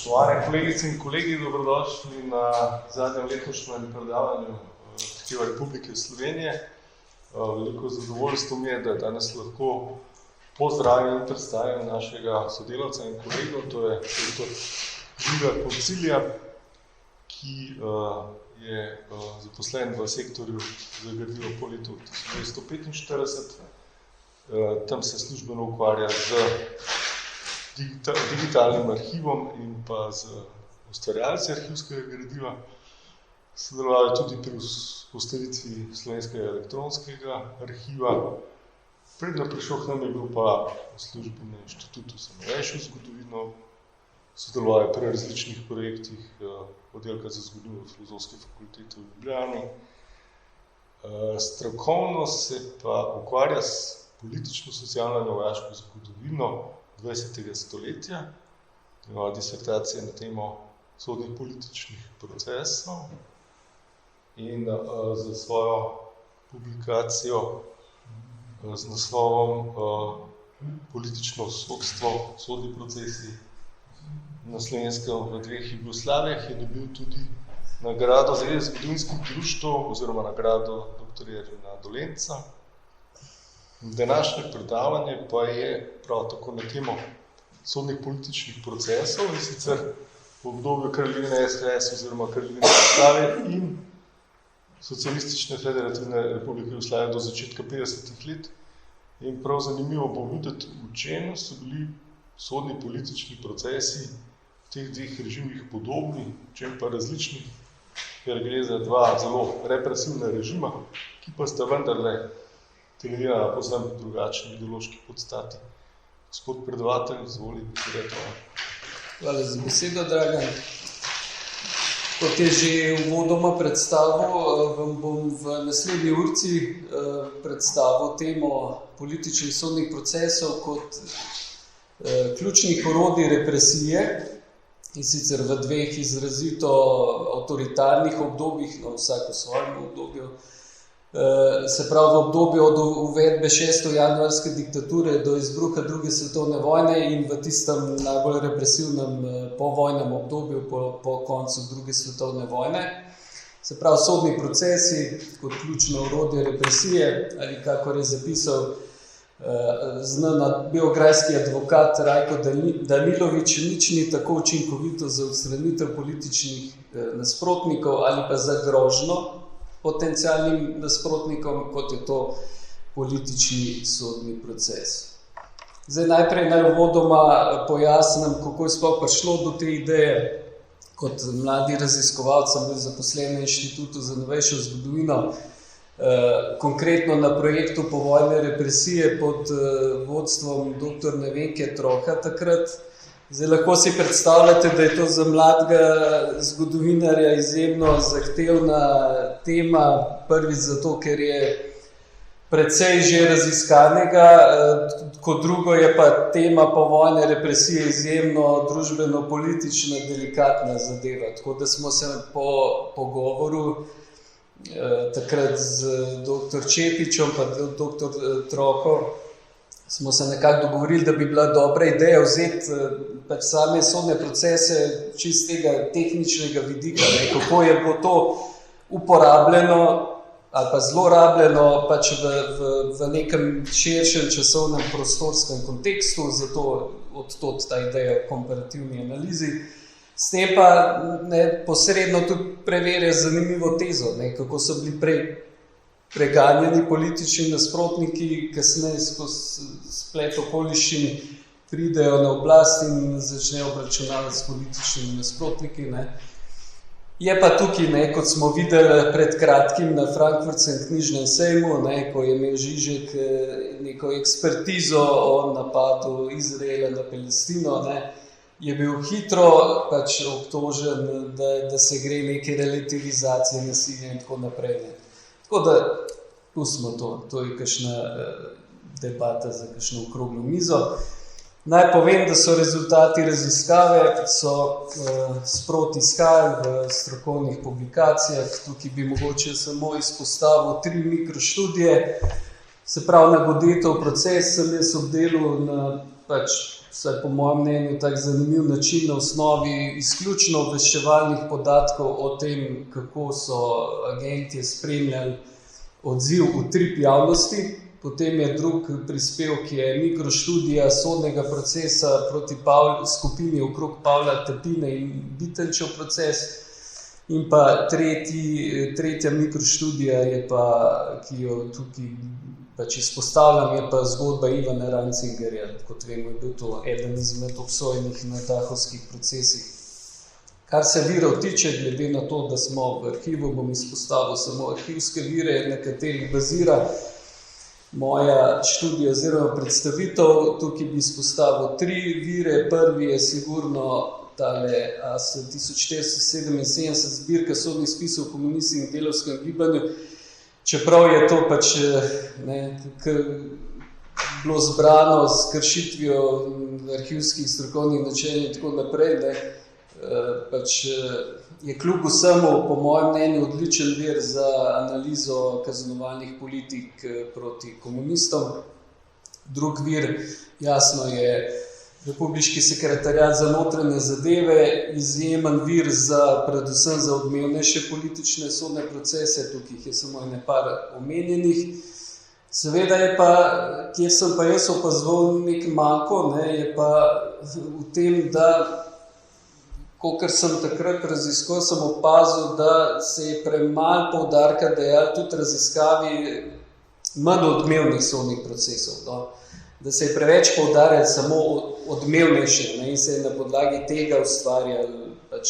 Spoštovane kolegice in kolegi, dobrodošli na zadnjem letošnjem predavanju Arhiva Republike Slovenije. Veliko zadovoljstvo mi je, da danes lahko pozdravim in predstavim našega sodelavca in kolego, to je dr. Žiga Koncilija, ki je zaposlen v sektorju za gradivo po letu 1945. Tam se službeno ukvarja z digitalnim arhivom in pa z ustvarjalci arhivskega gradiva. Sodeloval je tudi pri vzpostavitvi Slovenskega elektronskega arhiva. Predno prišel k nam je bil pa v službi na Inštitutu za novejšo zgodovino. Sodeloval je pri različnih projektih oddelka za zgodovino Filozofske fakultete v Ljubljani. Strokovno se pa ukvarja s politično, socialno in vojaško zgodovino 20. stoletja. Njegova disertacija na temo sodnih političnih procesov in za svojo publikacijo z naslovom Politično sodstvo, sodni procesi na Slovenskem v dveh Jugoslavijah je dobil tudi nagrado Zveze zgodovinskih društev oziroma nagrado dr. Jerneja Dolenca. Današnje predavanje pa je prav tako na temo sodnih političnih procesov, in sicer v obdobju Kraljevine SHS oziroma Kraljevine Jugoslavije in Socialistične federativne republike Jugoslavije do začetka 50. let. In prav zanimivo bo videti, v čem so bili sodni politični procesi v teh dveh režimih podobni, v čem pa različni, ker gre za dva zelo represivna režima, ki pa sta vendarle temeljila na povsem drugačni ideološki podstati. Gospod predavatelj, izvoli, beseda. Hvala za besedo, Dragan. Kot je že uvodoma predstavil, vam bom v naslednji urci predstavil temo političnih sodnih procesov kot ključnih orodij represije, in sicer v dveh izrazito avtoritarnih obdobjih, no, vsako svojem obdobju. Se pravi v obdobju od uvedbe 6. januarske diktature do izbruha druge svetovne vojne in v tistem najbolj represivnem povojnem obdobju po koncu druge svetovne vojne. Se pravi sodni procesi kot ključno orodje represije, ali kakor je zapisal znan beograjski advokat Rajko Danilović, nič ni tako učinkovito za odstranitev političnih nasprotnikov ali pa za grožnjo potencialnim nasprotnikom, kot je to politični sodni proces. Zdaj najprej naj uvodoma pojasnim, kako je sploh prišlo do te ideje. Kot mladi raziskovalec sem bil zaposlen na Inštitutu za novejšo zgodovino, konkretno na projektu povojne represije pod vodstvom dr. Nevenke Troha takrat. Zdaj lahko si predstavljate, da je to za mladega zgodovinarja izjemno zahtevna tema, prvič zato, ker je precej že raziskanega, kot drugo je pa tema povojne represije izjemno družbeno-politična, delikatna zadeva. Tako da smo se po pogovoru takrat z dr. Čepičem pa dr. Troho smo se nekako dogovorili, da bi bila dobra ideja vzeti pač same sodne procese čist tega tehničnega vidika, ne, kako je bilo to uporabljeno ali pa zlorabljeno pač v nekem širšem časovnem prostorskem kontekstu, zato odtot ta ideja o komparativni analizi. S tem pa posredno tudi preverja zanimivo tezo, ne, kako so bili preganjeni politični nasprotniki, kasneje skozi splet okoliščin pridejo na oblast in začnejo obračunavati s političnimi nasprotniki. Ne. Je pa tukaj, ne, kot smo videli pred kratkim na Frankfurtskem knjižnem sejmu, ne, ko je imel Žižek neko ekspertizo o napadu Izraela na Palestino, ne, je bil hitro pač obtožen, da se gre neke relativizacije nasilja in tako naprej. Ne. Tako da pustimo to je kakšna debata za kakšno okroglo mizo. Naj povem, da so rezultati raziskave sproti izhajali v strokovnih publikacijah. Tukaj bi mogoče samo izpostavil 3 mikroštudije. Se pravi, nagoditev proces sem jaz obdelal na pač vsaj po mojem mnenju, tak zanimiv način na osnovi izključno obveščevalnih podatkov o tem, kako so agenti spremljali odziv utrip javnosti. Potem je drug prispevek, ki je mikroštudija sodnega procesa proti skupini okrog Pavla Tapine in Bitenčev proces. In pa tretja mikroštudija, je pa, ki jo tukaj pač izpostavljam, je pa zgodba Ivana Rancingerja. Kot vemo, je bil to eden izmed obsojenih na dahovskih procesih. Kar se virov tiče, glede na to, da smo v arhivu, bom izpostavil samo arhivske vire, na katerih bazira moja študija oziroma predstavitev. Tukaj bi izpostavil 3 vire. Prvi je sigurno tale AS 1477 zbirka sodnih spisov o komunistih in delavskem gibanju. Čeprav je to pač bilo zbrano s kršitvijo arhivskih strokovnih načel in tako naprej, pač je kljub vsemu, po mojem mnenju, odličen vir za analizo kaznovalnih politik proti komunistom. Drug vir, jasno, je Republiški sekretariat za notranje zadeve, izjemen vir predvsem za odmevnejše politične sodne procese, tukaj je samo par omenjenih. Seveda je pa, kjer sem pa jaz opazoval nek manko, je pa v tem, da kolikor sem takrat raziskoval, sem opazil, da se je premalo poudarka dajalo tudi raziskavi manj odmevnih sodnih procesov. Da se je preveč poudarjalo samo odmevnejše in se je na podlagi tega ustvarjalo pač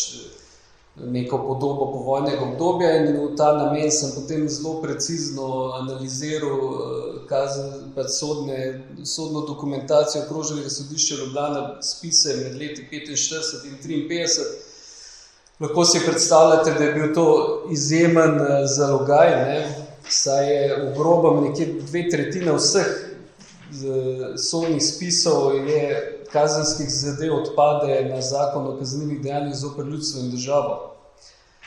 neko podobo povojnega obdobja, in v ta namen sem potem zelo precizno analiziral sodno dokumentacijo Okrožnega sodišča Ljubljana, spise med leti 45 in 53. Lahko si predstavljate, da je bil to izjemen zalogaj, saj je v grobem nekje 2/3 vseh sodnih spisov je kazenskih zadev odpade na zakon o kaznivih dejanjih zoper ljudstvo in državo.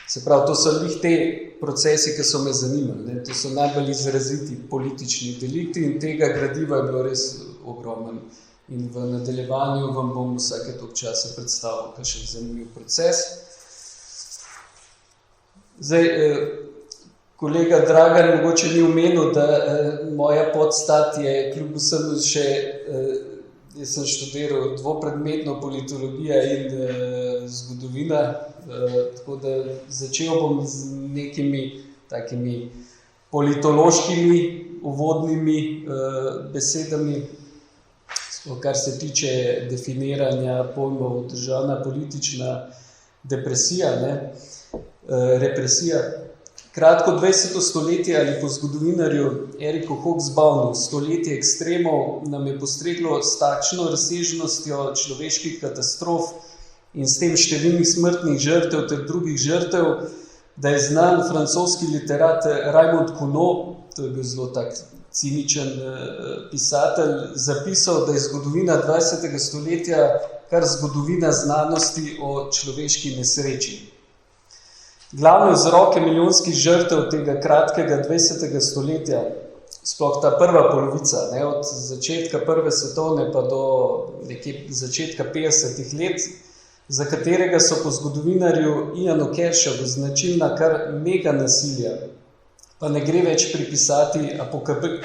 Se pravi, to so lih te procesi, ki so me zanimali. To so najbolj izraziti politični delikti in tega gradiva je bilo res ogromno. In v nadaljevanju vam bom vsake toliko časa predstavil kakšen zanimiv proces. Zdaj, kolega Dragan mogoče ni omenil, da moja podstat je kljub vsem še, jaz sem študiral dvopredmetno politologija in zgodovina, tako da začel bom z nekimi takimi politološkimi uvodnimi besedami, kar se tiče definiranja pojmov državna politična represija. Kratko 20. stoletje ali po zgodovinarju Eriku Hobsbawmu stoletje ekstremov nam je postreglo s takšno razsežnostjo človeških katastrof in s tem številnih smrtnih žrtev ter drugih žrtev, da je znan francoski literat Raymond Queneau, to je bil zelo tak ciničen pisatelj, zapisal, da je zgodovina 20. stoletja kar zgodovina znanosti o človeški nesreči. Glavne vzroke milijonskih žrtev tega kratkega 20. stoletja, sploh ta prva polovica, od začetka prve svetovne pa do nekje začetka 50. let, za katerega so po zgodovinarju Ianu Kershawu značilna kar mega nasilja, pa ne gre več pripisati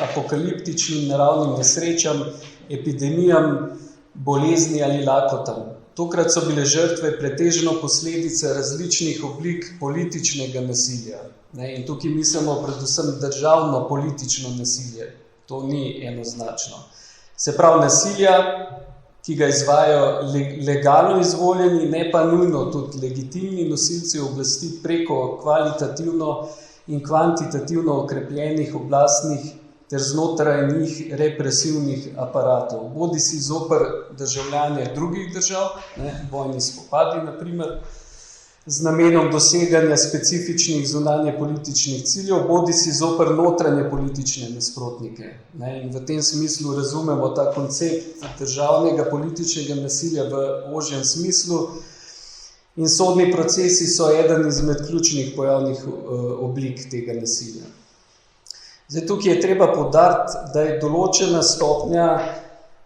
apokaliptičnim naravnim nesrečam, epidemijam, bolezni ali lakotam. Tokrat so bile žrtve pretežno posledice različnih oblik političnega nasilja. In tukaj mislimo predvsem državno politično nasilje. To ni enoznačno. Se pravi nasilja, ki ga izvajajo legalno izvoljeni, ne pa nujno tudi legitimni nosilci oblasti preko kvalitativno in kvantitativno okrepljenih oblastnih ter znotraj njih represivnih aparatov. Bodi si zoper državljane drugih držav, vojni spopadi, na primer, z namenom doseganja specifičnih zunanje političnih ciljev, bodi si zoper notranje politične nasprotnike. In v tem smislu razumemo ta koncept državnega političnega nasilja v ožjem smislu in sodni procesi so eden izmed ključnih pojavnih oblik tega nasilja. Zdaj, tukaj je treba poudariti, da je določena stopnja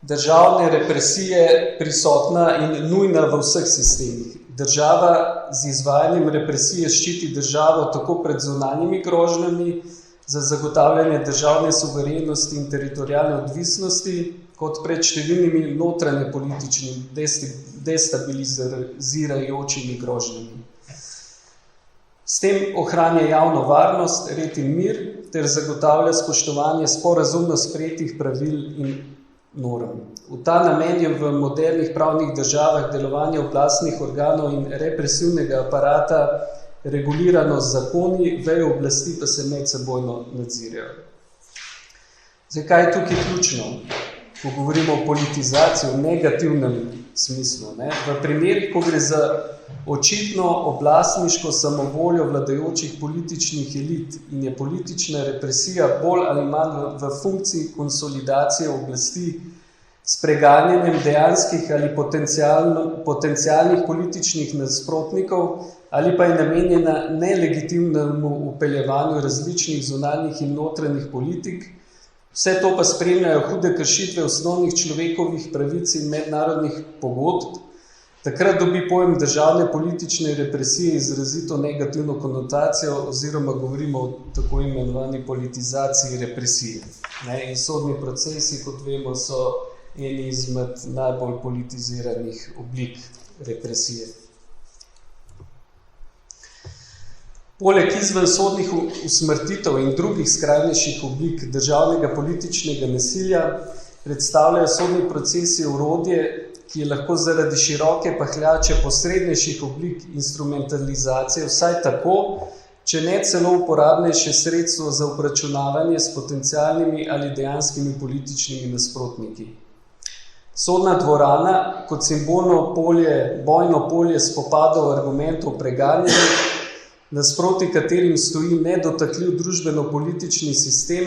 državne represije prisotna in nujna v vseh sistemih. Država z izvajanjem represije ščiti državo tako pred zunanjimi grožnjami za zagotavljanje državne suverenosti in teritorialne odvisnosti, kot pred številnimi notranje političnimi destabilizirajočimi grožnjami. S tem ohranja javno varnost, red in mir ter zagotavlja spoštovanje sporazumno sprejetih pravil in norm. V ta namen je v modernih pravnih državah delovanje oblastnih organov in represivnega aparata regulirano z zakoni, veje oblasti pa se medsebojno nadzirajo. Zdaj, kaj je tukaj ključno, ko govorimo o politizaciji v negativnem smislu? V primerih, ko gre za očitno oblastniško samovoljo vladajočih političnih elit in je politična represija bolj ali manj v funkciji konsolidacije oblasti s preganjanjem dejanskih ali potencialnih političnih nasprotnikov ali pa je namenjena nelegitimnemu upeljevanju različnih zunanjih in notranjih politik, vse to pa spremljajo hude kršitve osnovnih človekovih pravic in mednarodnih pogodb, takrat dobi pojem državne politične represije izrazito negativno konotacijo oziroma govorimo o tako imenovani politizaciji represije. In sodni procesi, kot vemo, so eni izmed najbolj politiziranih oblik represije. Poleg izvensodnih usmrtitev in drugih skrajnejših oblik državnega političnega nasilja predstavljajo sodni procesi orodje, ki je lahko zaradi široke pahljače posrednejših oblik instrumentalizacije vsaj tako, če ne celo uporabnejše sredstvo za obračunavanje s potencialnimi ali dejanskimi političnimi nasprotniki. Sodna dvorana kot simbolno polje, bojno polje spopadov argumentov preganjanja, nasproti katerim stoji nedotakljiv družbeno-politični sistem,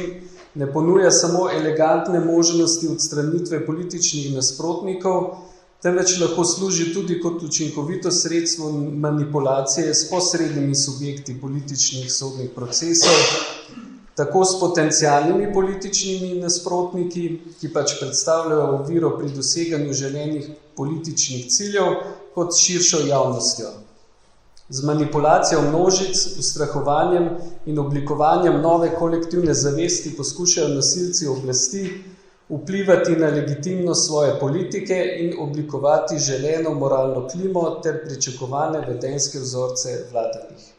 ne ponuja samo elegantne možnosti odstranitve političnih nasprotnikov, temveč lahko služi tudi kot učinkovito sredstvo manipulacije s posrednimi subjekti političnih sodnih procesov, tako s potencialnimi političnimi nasprotniki, ki pač predstavljajo oviro pri doseganju želenih političnih ciljev, kot širšo javnostjo. Z manipulacijo množic, ustrahovanjem in oblikovanjem nove kolektivne zavesti poskušajo nosilci oblasti vplivati na legitimnost svoje politike in oblikovati želeno moralno klimo ter pričakovane vedenjske vzorce vladanih.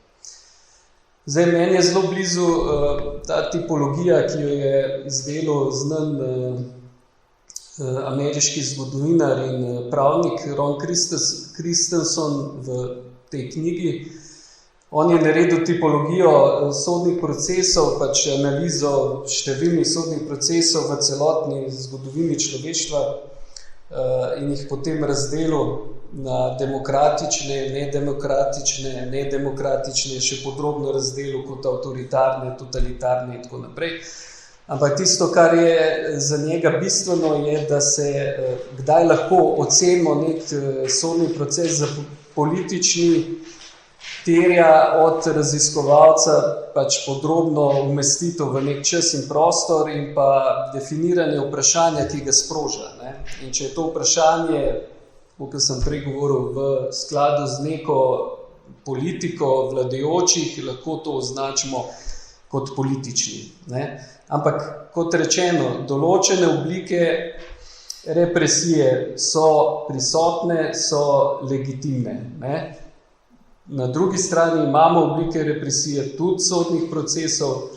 Zdaj, meni je zelo blizu ta tipologija, ki jo je izdelal znan ameriški zgodovinar in pravnik Ron Christensen v tej knjigi. On je naredil tipologijo sodnih procesov, pač analizo številnih sodnih procesov v celotni zgodovini človeštva in jih potem razdelil na demokratične, nedemokratične, še podrobno razdelil kot avtoritarne, totalitarne in tako naprej. Ampak tisto, kar je za njega bistveno, je, da se kdaj lahko ocenimo nek sodni proces za politični, terja od raziskovalca pač podrobno umestitev v nek čas in prostor in pa definiranje vprašanja, ki ga sproža. In če je to vprašanje, kot sem prej govoril, v skladu z neko politiko vladajočih, lahko to označimo kot politični. Ampak, kot rečeno, določene oblike represije so prisotne, so legitimne. Na drugi strani imamo oblike represije tudi sodnih procesov,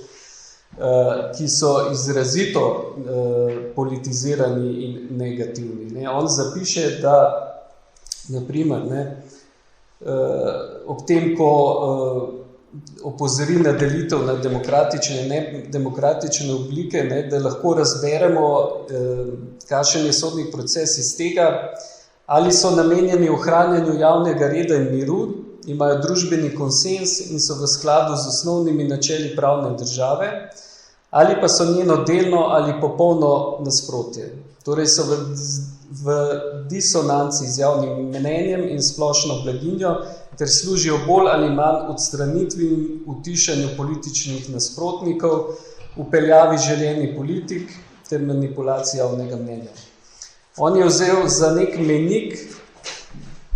ki so izrazito politizirani in negativni. On zapiše, da naprimer, ob tem, ko opozori na delitev na demokratične in nedemokratične oblike, da lahko razberemo, kakšen je sodni proces iz tega, ali so namenjeni ohranjanju javnega reda in miru, imajo družbeni konsens in so v skladu z osnovnimi načeli pravne države, ali pa so njeno delno ali popolno nasprotje. Torej so v disonanci z javnim mnenjem in splošno blaginjo, ter služijo bolj ali manj odstranitvi in utišanju političnih nasprotnikov, vpeljavi želeni politik ter manipulaciji javnega mnenja. On je vzel za nek menik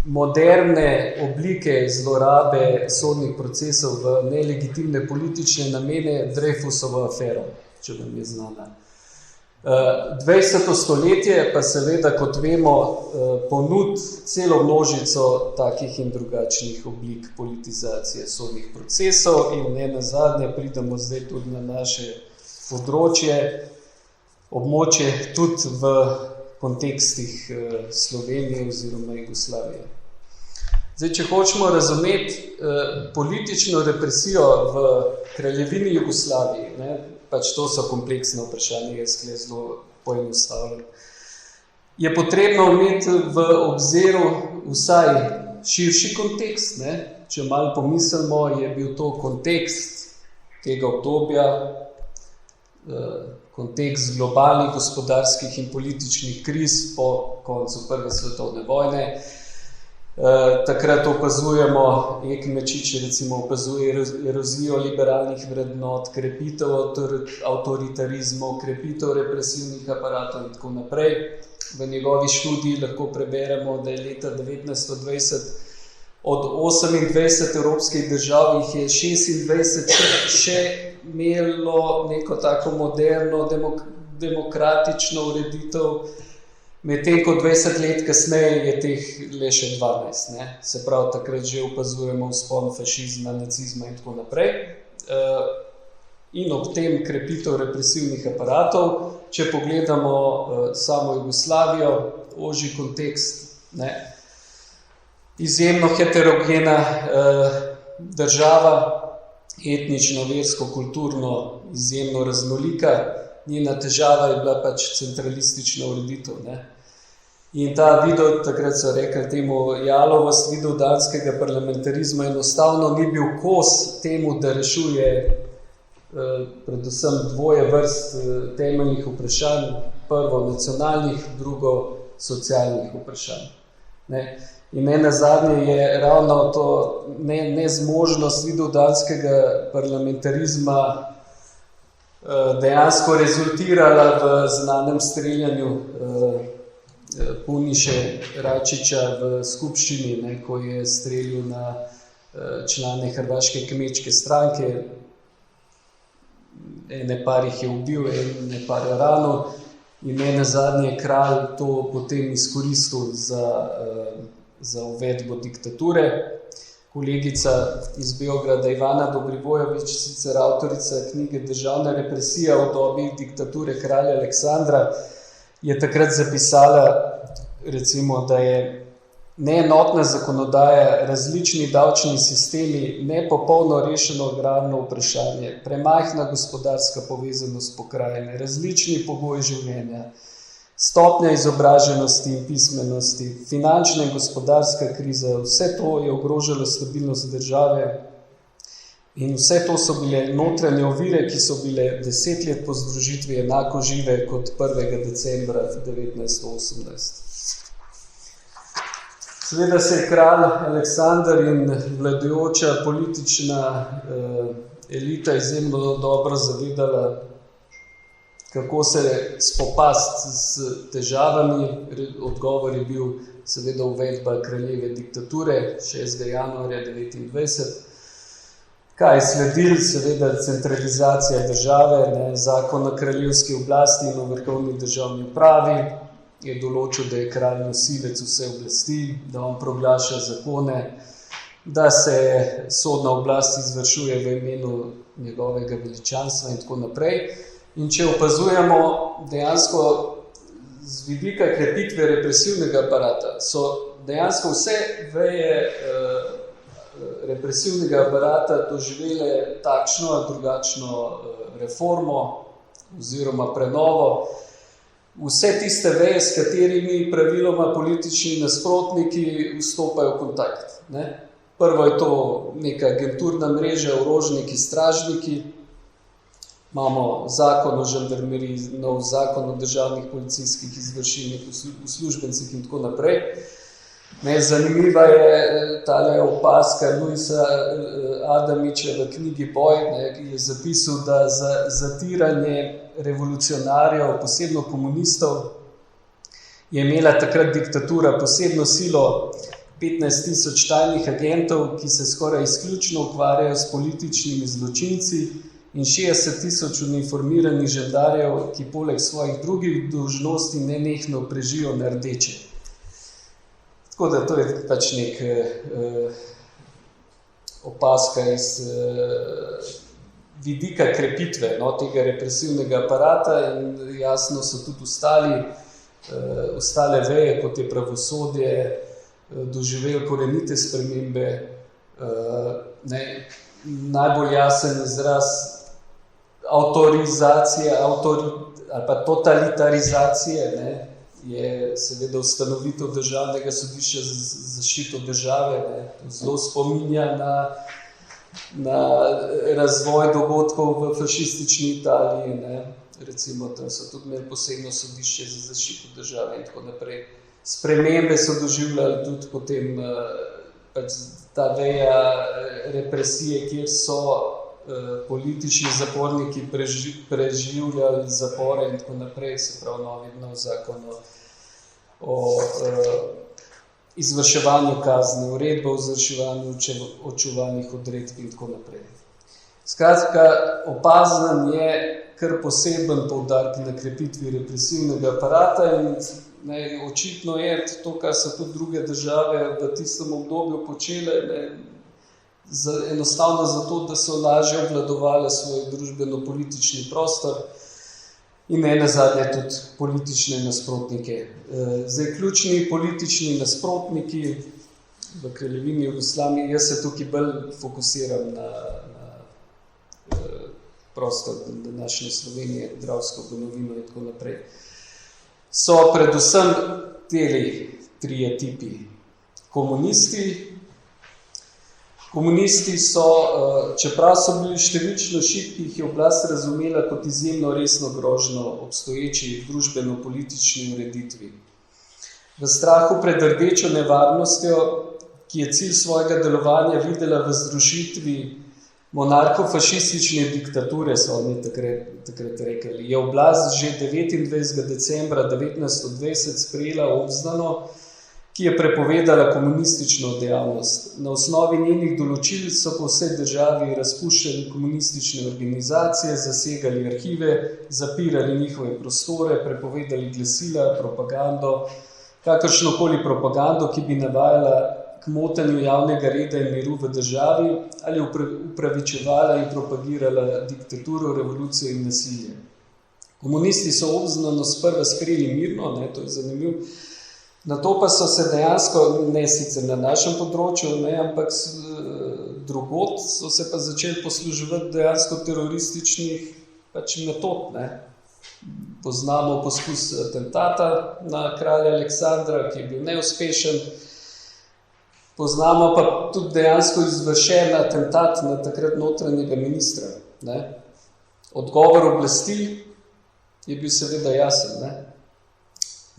moderne oblike zlorabe sodnih procesov v nelegitimne politične namene Dreyfusovo afero, če vam je znana. 20. stoletje pa seveda, kot vemo, ponud celo množico takih in drugačnih oblik politizacije sodnih procesov in ne nazadnje pridemo zdaj tudi na naše območje tudi v kontekstih Slovenije oziroma Jugoslavije. Zdaj, če hočemo razumeti politično represijo v kraljevini Jugoslaviji, pač to so kompleksne vprašanja, jaz tukaj zelo poenostavljam, je potrebno imeti v obziru vsaj širši kontekst. Če malo pomislimo, je bil to kontekst tega obdobja, kontekst globalnih gospodarskih in političnih kriz po koncu Prve svetovne vojne. Takrat opazujemo, Mečič recimo opazuje erozijo liberalnih vrednot, krepitev avtoritarizmov, krepitev represivnih aparatov in tako naprej. V njegovi študiji lahko preberemo, da je leta 1920 od 28 evropskih držav jih je 26 še imelo neko tako moderno, demokratično ureditev, medtem ko 20 let kasneje je teh le še 12. Se pravi, takrat že opazujemo vzpon fašizma, nacizma in tako naprej. In ob tem krepitev represivnih aparatov, če pogledamo samo Jugoslavijo, ožji kontekst, izjemno heterogena država, etnično, versko, kulturno, izjemno raznolika, njena težava je bila pač centralistična ureditev. In ta video, takrat so rekli temu jalovost videodanskega parlamentarizma, enostavno ni bil kos temu, da rešuje predvsem dvoje vrst temeljnih vprašanj, prvo nacionalnih, drugo socialnih vprašanj. In ne nazadnje je ravno to nezmožnost videodanskega parlamentarizma dejansko rezultirala v znanem streljanju Puniše Račiča v skupščini, ko je streljal na člane Hrvaške kmečke stranke. Ene par jih je ubil, ene par je ranil in ne nazadnje kralj to potem izkoristil za uvedbo diktature. Kolegica iz Beograda Ivana Dobrivojević, sicer avtorica knjige Državna represija v dobi diktature kralja Aleksandra, je takrat zapisala, recimo, da je neenotna zakonodaja, različni davčni sistemi, nepopolno rešeno agrarno vprašanje, premajhna gospodarska povezanost pokrajine, različni pogoji življenja, stopnja izobraženosti in pismenosti, finančna in gospodarska kriza, vse to je ogrožalo stabilnost države in vse to so bile notranje ovire, ki so bile 10 let po združitvi enako žive kot 1. decembra 1918. Seveda se je kralj Aleksander in vladajoča politična elita izjemno dobro zavedala, kako se spopasti s težavami. Odgovor je bil seveda uvedba kraljeve diktature 6. januarja 1929. Kaj je sledil? Seveda centralizacija države, zakon o kraljevski oblasti in o vrhovni državni upravi je določil, da je kralj nosilec vse oblasti, da on proglaša zakone, da se sodna oblast izvršuje v imenu njegovega veličanstva in tako naprej. In če opazujemo dejansko z vidika krepitve represivnega aparata, so dejansko vse veje represivnega aparata doživele takšno ali drugačno reformo oziroma prenovo. Vse tiste veje, s katerimi praviloma politični nasprotniki vstopajo v kontakt. Prvo je to neka agenturna mreža, orožniki, stražniki. Imamo zakon o žandarmeriji, nov zakon o državnih policijskih izvršilnih uslužbencih in tako naprej. Zanimiva je tale opaska Luisa Adamiča v knjigi Boj, ki je zapisal, da za zatiranje revolucionarjev, posebno komunistov, je imela takrat diktatura posebno silo 15.000 tajnih agentov, ki se skoraj izključno ukvarjajo s političnimi zločinci in 60.000 uniformiranih žandarjev, ki poleg svojih drugih dolžnosti nenehno prežijo na rdeče. Tako da to je pač nek opaska iz vidika krepitve tega represivnega aparata in jasno so tudi ostale veje, kot je pravosodje, doživeli korenite spremembe. Najbolj jasen izraz avtorizacije ali pa totalitarizacije je seveda ustanovitev Državnega sodišča za zaščito države. To zelo spominja na razvoj dogodkov v fašistični Italiji. Recimo, tam so tudi imeli posebno sodišče za zaščito države in tako naprej. Spremembe so doživljali tudi potem pač ta veja represije, kjer so politični zaporniki preživljali zapore in tako naprej, se pravi nov zakon o izvrševanju kazni, uredba o izvrševanju očuvanih odredb in tako naprej. Skratka, opazen je kar poseben poudarek na krepitvi represivnega aparata in očitno je to, kar so tudi druge države v tistem obdobju počele, enostavno zato, da so lažje obvladovale svoj družbeno-politični prostor in nenazadnje tudi politične nasprotnike. Zdaj, ključni politični nasprotniki v Kraljevini Jugoslaviji, jaz se tukaj bolj fokusiram na prostor današnje Slovenije, Dravsko Banovino in tako naprej, so predvsem teli trije tipi. Komunisti so, čeprav so bili številčno šibki, jih je oblast razumela kot izjemno resno grožnjo obstoječi družbeno-politični ureditvi. V strahu pred rdečo nevarnostjo, ki je cilj svojega delovanja videla v združitvi monarho-fašistične diktature, so oni takrat rekli, je oblast že 29. decembra 1920 sprejela obznano, ki je prepovedala komunistično dejavnost. Na osnovi njenih določil so po vsej državi razpuščali komunistične organizacije, zasegali arhive, zapirali njihove prostore, prepovedali glasila, propagando, kakršnokoli propagando, ki bi navajala k motenju javnega reda in miru v državi ali upravičevala in propagirala diktaturo, revolucijo in nasilje. Komunisti so obznano sprva sprejeli mirno, to je zanimivo, na to pa so se dejansko, ne sicer na našem področju, ampak drugod, so se pa začeli posluževati dejansko terorističnih metod. Poznamo poskus atentata na kralja Aleksandra, ki je bil neuspešen. Poznamo pa tudi dejansko izvršen atentat na takrat notranjega ministra. Odgovor oblasti je bil seveda jasen.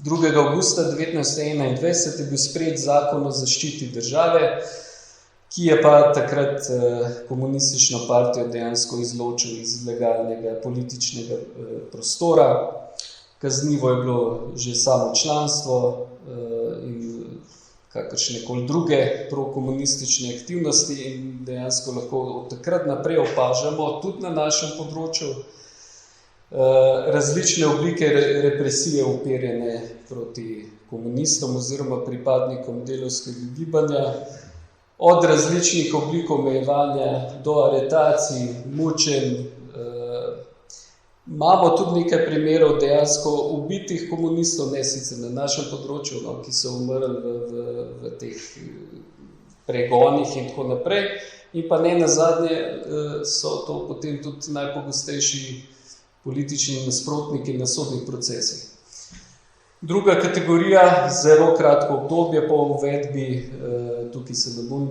2. avgusta 1921 je bil sprejet zakon o zaščiti države, ki je pa takrat komunistično partijo dejansko izločil iz legalnega političnega prostora. Kaznivo je bilo že samo članstvo in kakršnekoli druge prokomunistične aktivnosti in dejansko lahko od takrat naprej opažamo tudi na našem področju različne oblike represije uperjene proti komunistom oziroma pripadnikom delavskega gibanja, od različnih oblik omejevanja do aretacij, mučenj. Imamo tudi nekaj primerov dejansko ubitih komunistov, ne sicer na našem področju, ki so umrli v teh pregonih in tako naprej. In pa ne nazadnje so to potem tudi najpogostejši politični nasprotniki na sodnih procesih. Druga kategorija, zelo kratko obdobje po uvedbi, tukaj se ne bom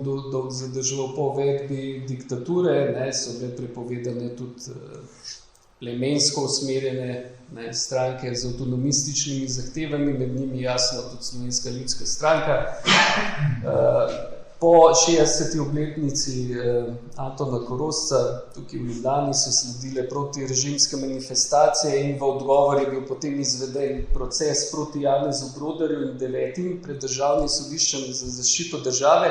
zadržal, po uvedbi diktature, so bile prepovedane tudi plemensko usmerjene stranke z avtonomističnimi zahtevami, med njimi jasno tudi Slovenska ljudska stranka. Po 60. obletnici Antona Korošca, tukaj v Ljubljani, so sledile protirežimske manifestacije in v odgovor je bil potem izveden proces proti Janezu Broderju in 9. pred državnim sodiščem za zaščito države.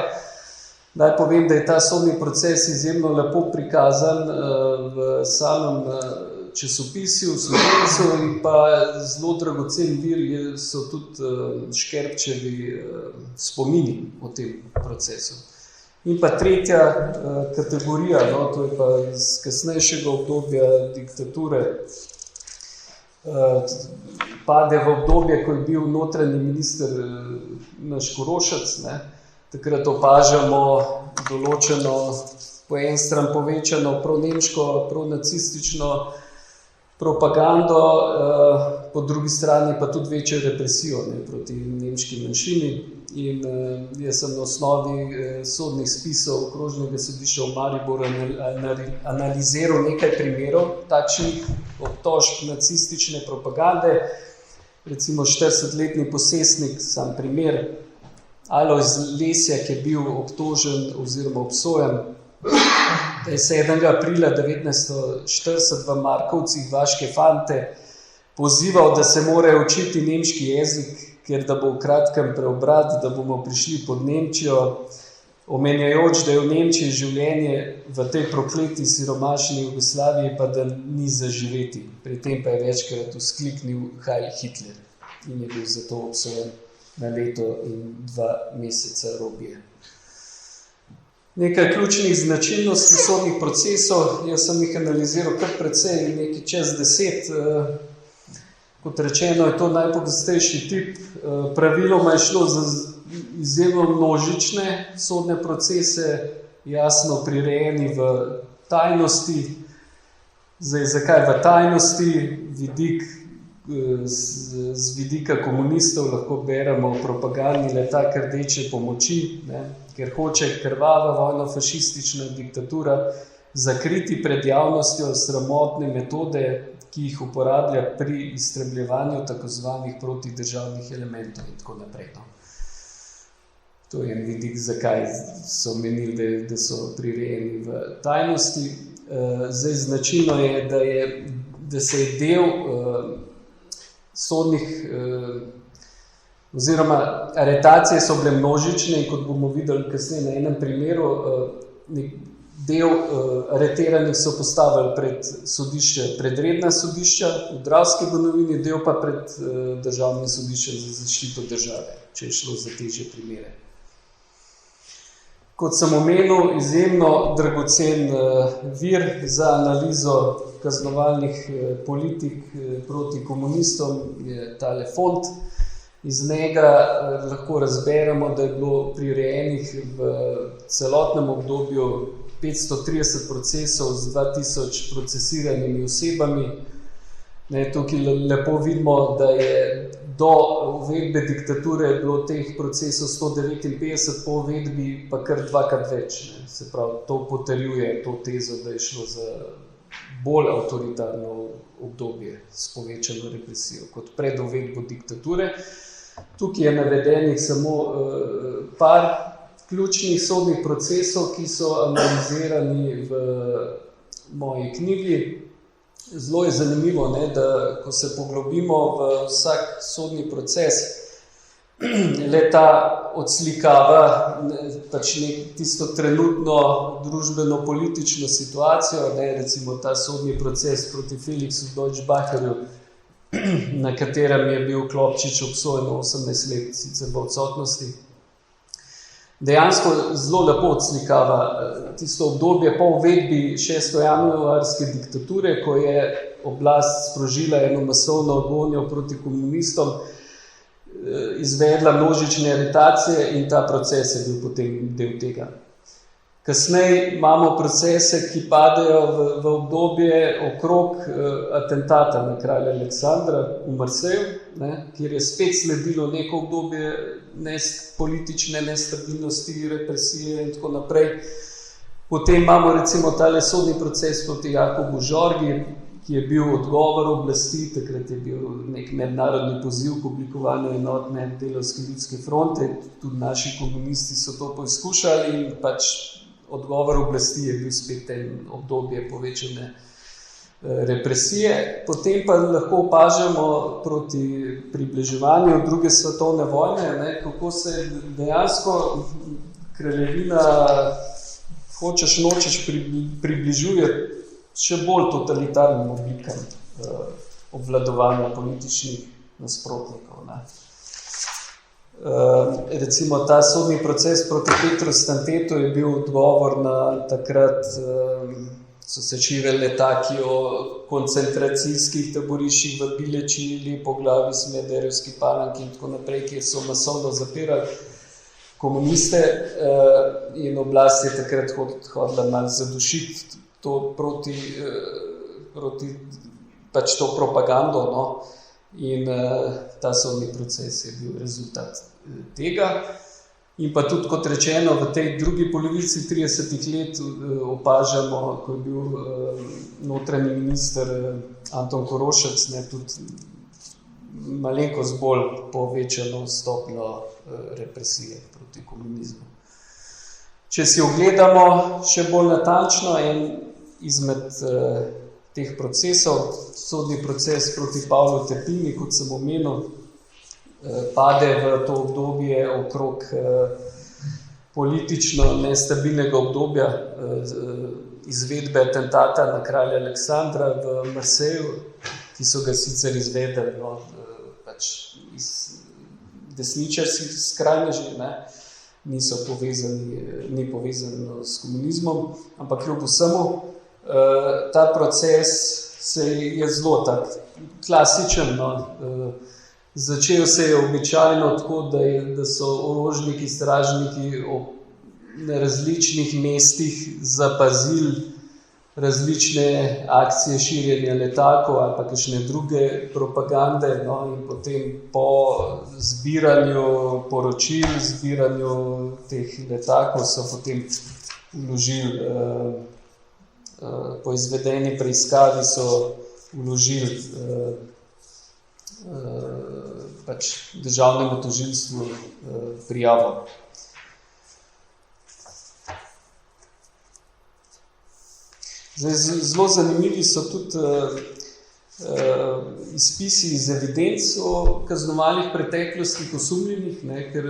Naj povem, da je ta sodni proces izjemno lepo prikazan v samem časopisju, v Slovencu, in pa zelo dragocen vir so tudi Škerpčevi spomini o tem procesu. In pa tretja kategorija, to je pa iz kasnejšega obdobja diktature, pade v obdobje, ko je bil notranji minister naš Korošec. Takrat opažamo določeno, po en stran povečano pronemško, pronacistično propagando, po drugi strani pa tudi večjo represijo proti nemški manjšini. In jaz sem na osnovi sodnih spisov Okrožnega sodišča v Mariboru analiziral nekaj primerov takšnih obtožb nacistične propagande. Recimo 40-letni posestnik, sam primer, Alojz Lesjak, je bil obtožen oziroma obsojen, da je 7. aprila 1940 v Markovcih Vaške fante pozival, da se morajo učiti nemški jezik, ker da bo v kratkem preobrat, da bomo prišli pod Nemčijo, omenjajoč, da je v Nemčiji življenje v tej prokleti siromašni Jugoslaviji pa da ni zaživeti. Pri tem pa je večkrat vzkliknil Heil Hitler in je bil zato obsojen na leto in 2 meseca robije. Nekaj ključnih značilnosti sodnih procesov, jaz sem jih analiziral kar precej, nekaj čez 10. Kot rečeno, je to najpogostejši tip. Praviloma je šlo za izjemno množične sodne procese, jasno prirejeni v tajnosti. Zdaj, zakaj v tajnosti? Z vidika komunistov lahko beremo o propagandni letak rdeče pomoči, ker hoče krvava vojno-fašistična diktatura zakriti pred javnostjo sramotne metode, ki jih uporablja pri iztrebljevanju tako zvanih protidržavnih elementov in tako naprej. To je en vidik, zakaj so menili, da so prirejeni v tajnosti. Zdaj, značilno je, da se je del sodnih oziroma aretacije so bile množične in kot bomo videli kasneje na enem primeru, del areteranih so postavili pred sodišče, predredna sodišča v Dravski Banovini, del pa pred državnim sodiščem za zaščito države, če je šlo za težje primere. Kot sem omenil, izjemno dragocen vir za analizo kaznovalnih politik proti komunistom je tale fond. Iz njega lahko razberemo, da je bilo prirejenih v celotnem obdobju 530 procesov z 2000 procesiranimi osebami. Tukaj lepo vidimo, da je do uvedbe diktature bilo teh procesov 159, po uvedbi pa kar 2-krat več. Se pravi, to potrjuje to tezo, da je šlo za bolj avtoritarno obdobje s povečano represijo kot pred uvedbo diktature. Tukaj je navedenih samo par ključnih sodnih procesov, ki so analizirani v moji knjigi. Zelo je zanimivo, da ko se poglobimo v vsak sodni proces, le-ta odslikava pač tisto trenutno družbeno-politično situacijo, recimo ta sodni proces proti Felixu Deutschbacherju, na katerem je bil Klopčič obsojen 18 let, sicer v odsotnosti. Dejansko zelo lepo odslikava tisto obdobje po uvedbi 6. januarske diktature, ko je oblast sprožila eno masovno gonjo proti komunistom, izvedla množične aretacije in ta proces je bil potem del tega. Kasneje imamo procese, ki padejo v obdobje okrog atentata na kralja Aleksandra v Marseju, kjer je spet sledilo neko obdobje politične nestabilnosti, represije in tako naprej. Potem imamo recimo tale sodni proces proti Jakobu Žorgi, ki je bil odgovor oblasti, takrat je bil nek mednarodni poziv k oblikovanju enotne delavske ljudske fronte, tudi naši komunisti so to poizkušali in pač odgovor oblasti je bil spet en obdobje povečane represije. Potem pa lahko opažamo proti približevanju druge svetovne vojne, ne, kako se dejansko kraljevina hočeš nočeš približuje še bolj totalitarnim oblikam obvladovanja političnih nasprotnikov. Ne. Recimo ta sodni proces proti Petru Stantetu je bil odgovor na takrat so se širili letaki o koncentracijskih taboriščih v Bileči, Lepoglavi, Smederevski Palanki in tako naprej, kjer so masovno zapirali komuniste in oblast je takrat hodila malo zadušiti to proti pač to propagando, no? In ta sodni proces je bil rezultat tega. In pa tudi, kot rečeno, v tej drugi polovici 30 let opažamo, ko je bil notranji minister Anton Korošec, ne, tudi malenkost bolj povečano stopnjo represije proti komunizmu. Če si ogledamo še bolj natančno en izmed teh procesov, sodni proces proti Pavlu Tepini, kot sem omenil, pade v to obdobje okrog politično nestabilnega obdobja izvedbe atentata na kralja Aleksandra v Marseju, ki so ga sicer izvedeli pač iz desničarskih skrajnežev, ne, ni povezano s komunizmom, ampak kljub vsemu ta proces se je zelo tak klasičen. No. Začel se je običajno tako, da so orožniki, stražniki na različnih mestih zapazili različne akcije širjenja letakov ali pa kakšne druge propagande, no, in potem po zbiranju poročil, zbiranju teh letakov so potem vložili, po izvedeni preiskavi so vložili pač državnemu tožilstvu prijavo. Zdaj, zelo zanimivi so tudi izpisi iz evidenc o kaznovanih preteklostih osumljenih, ne, ker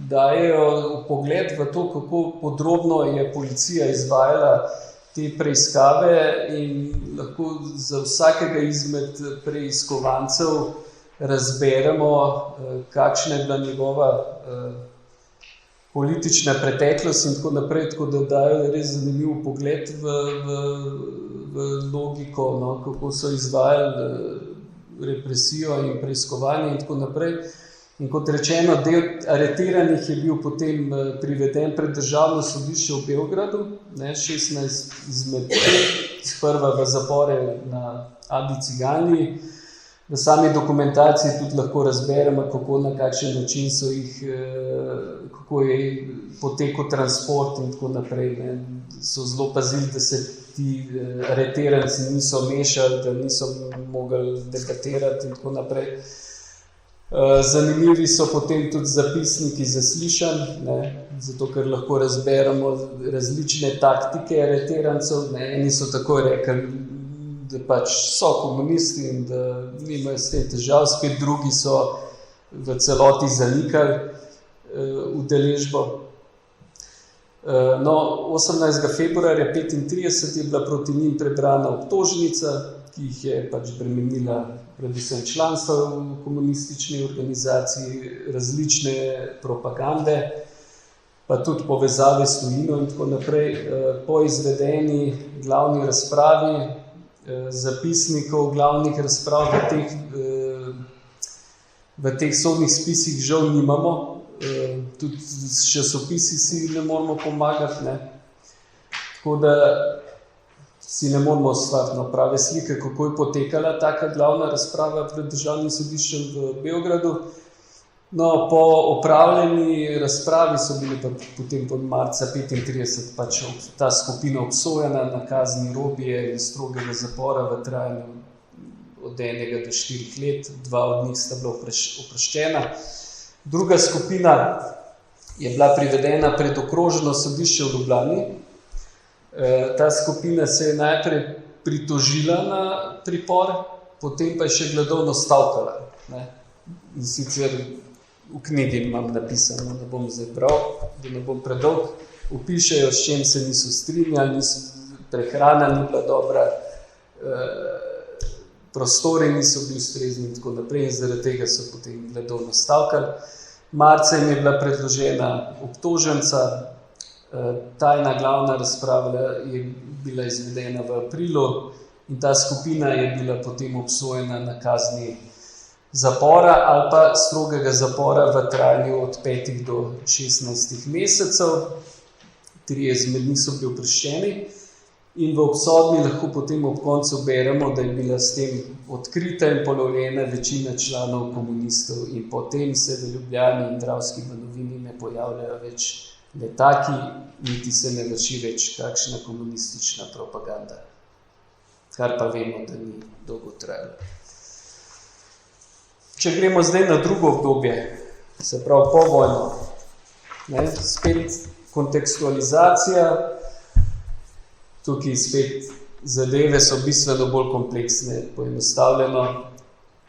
dajejo vpogled v to, kako podrobno je policija izvajala te preiskave in lahko za vsakega izmed preiskovancev razberemo, kakšna je bila njegova politična preteklost in tako naprej, tako da dajo res zanimiv pogled v logiko, no, kako so izvajali represijo in preiskovanje in tako naprej. In kot rečeno, del aretiranih je bil potem priveden pred državno sodišče v Beogradu, ne, 16 izmed sprva v zapore na Adi Cigani. V sami dokumentaciji tudi lahko razberemo, kako na kakšen način so jih, kako je potekal transport in tako naprej. Ne. So zelo pazili, da se ti aretiranci niso mešali, da niso mogli debatirati in tako naprej. Zanimivi so potem tudi zapisniki zaslišanj, ne, zato ker lahko razberemo različne taktike aretirancev. Ne. Eni so tako rekli, da pač so komunisti in da nimajo s tem težav, spet drugi so v celoti zanikali udeležbo. No, 18. februarja 1935 je bila proti njim prebrana obtožnica, ki jih je pač bremenila predvsem članstvo v komunistični organizaciji, različne propagande, pa tudi povezave s tujino in tako naprej. Po izvedeni glavni razpravi zapisnikov glavnih razprav v teh sodnih spisih žal nimamo, tudi s časopisi si ne moramo pomagati, ne. Tako da si ne moramo ustvariti prave slike, kako je potekala taka glavna razprava pred državnim sodiščem v Beogradu. No, po opravljeni razpravi so bili pa potem pod marca 35 pač ta skupina obsojena na kazni robije in strogega zapora v trajanju od 1 do 4 let, 2 od njih sta bila oproščena. Druga skupina je bila privedena pred okrožno sodišče v Ljubljani. Ta skupina se je najprej pritožila na pripor, potem pa je še gladovno stavkala. Ne? In sicer v knjigi imam napisano, da bom zdaj bral, da ne bom predolg, opišejo, s čem se niso strinjali, prehrana ni bila dobra, prostori niso bili ustrezni in tako naprej, in zaradi tega so potem gladovno stavkali. Marca jim je bila predložena obtoženca, tajna glavna razprava je bila izvedena v aprilu in ta skupina je bila potem obsojena na kazni zapora ali pa strogega zapora v trajanju od 5 do 16 mesecev. 3 izmed njih so bili oproščeni in v obsodbi lahko potem ob koncu beremo, da je bila s tem odkrita in polovljena večina članov komunistov in potem se v Ljubljani in Dravski banovini ne pojavljajo več letaki, niti se ne vrši več kakšna komunistična propaganda. Kar pa vemo, da ni dolgo trajalo. Če gremo zdaj na drugo obdobje, se pravi po vojno, spet kontekstualizacija, tukaj spet zadeve so bistveno bolj kompleksne, poenostavljeno.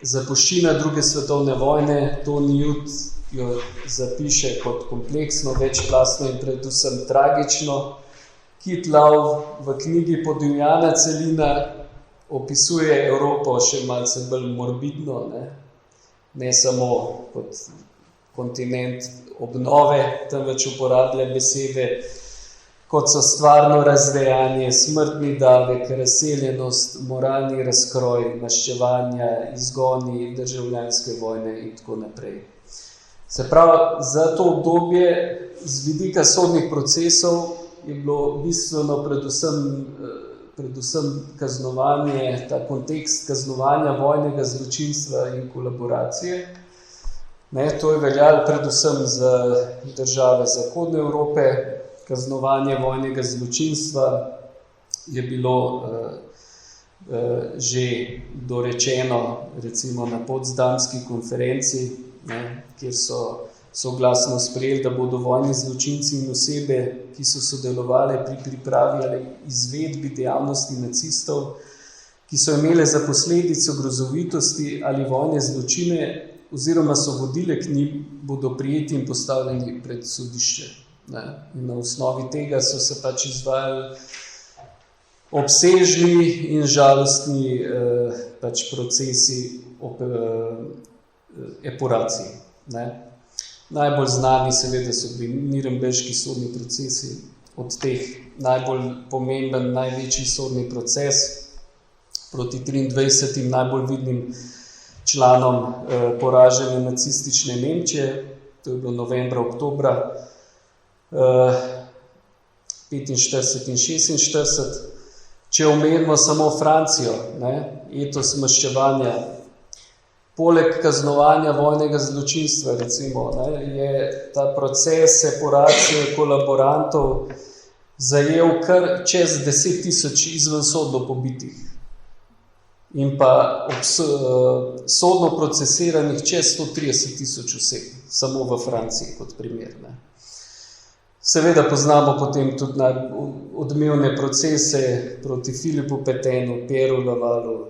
Zapuščina druge svetovne vojne, Tony Judt jo zapiše kot kompleksno, večplastno in predvsem tragično. Kit Lau v knjigi Podivjana celina opisuje Evropo še malce bolj morbidno, ne samo kot kontinent obnove, temveč uporablja besede, kot so stvarno razvejanje, smrtni davek, razseljenost, moralni razkroj, maščevanja, izgoni, državljanske vojne in tako naprej. Se pravi, za to obdobje z vidika sodnih procesov je bilo bistveno predvsem kaznovanje, ta kontekst kaznovanja vojnega zločinstva in kolaboracije. To je veljalo predvsem za države Zahodne Evrope. Kaznovanje vojnega zločinstva je bilo že dorečeno recimo na Potsdamski konferenci, kjer so soglasno sprejeli, da bodo vojni zločinci in osebe, ki so sodelovali pri pripravi ali izvedbi dejavnosti nacistov, ki so imele za posledico grozovitosti ali vojne zločine oziroma so vodile k njim, bodo prijeti in postavljeni pred sodišče. In na osnovi tega so se pač izvajali obsežni in žalostni procesi epuracij. Najbolj znani seveda so bili Nürnberški sodni procesi, od teh najbolj pomemben, največji sodni proces proti 23 najbolj vidnim članom poražene nacistične Nemčije, to je bilo novembra, oktobra 45 in 46. Če omenimo samo Francijo, etos maščevanja, poleg kaznovanja vojnega zločinstva, recimo, je ta proces separacije kolaborantov zajel kar čez 10.000 izvensodno pobitih in pa sodno procesiranih čez 130.000 oseb, samo v Franciji kot primer. Seveda poznamo potem tudi odmevne procese proti Filipu Petenu, Pieru Lavalu,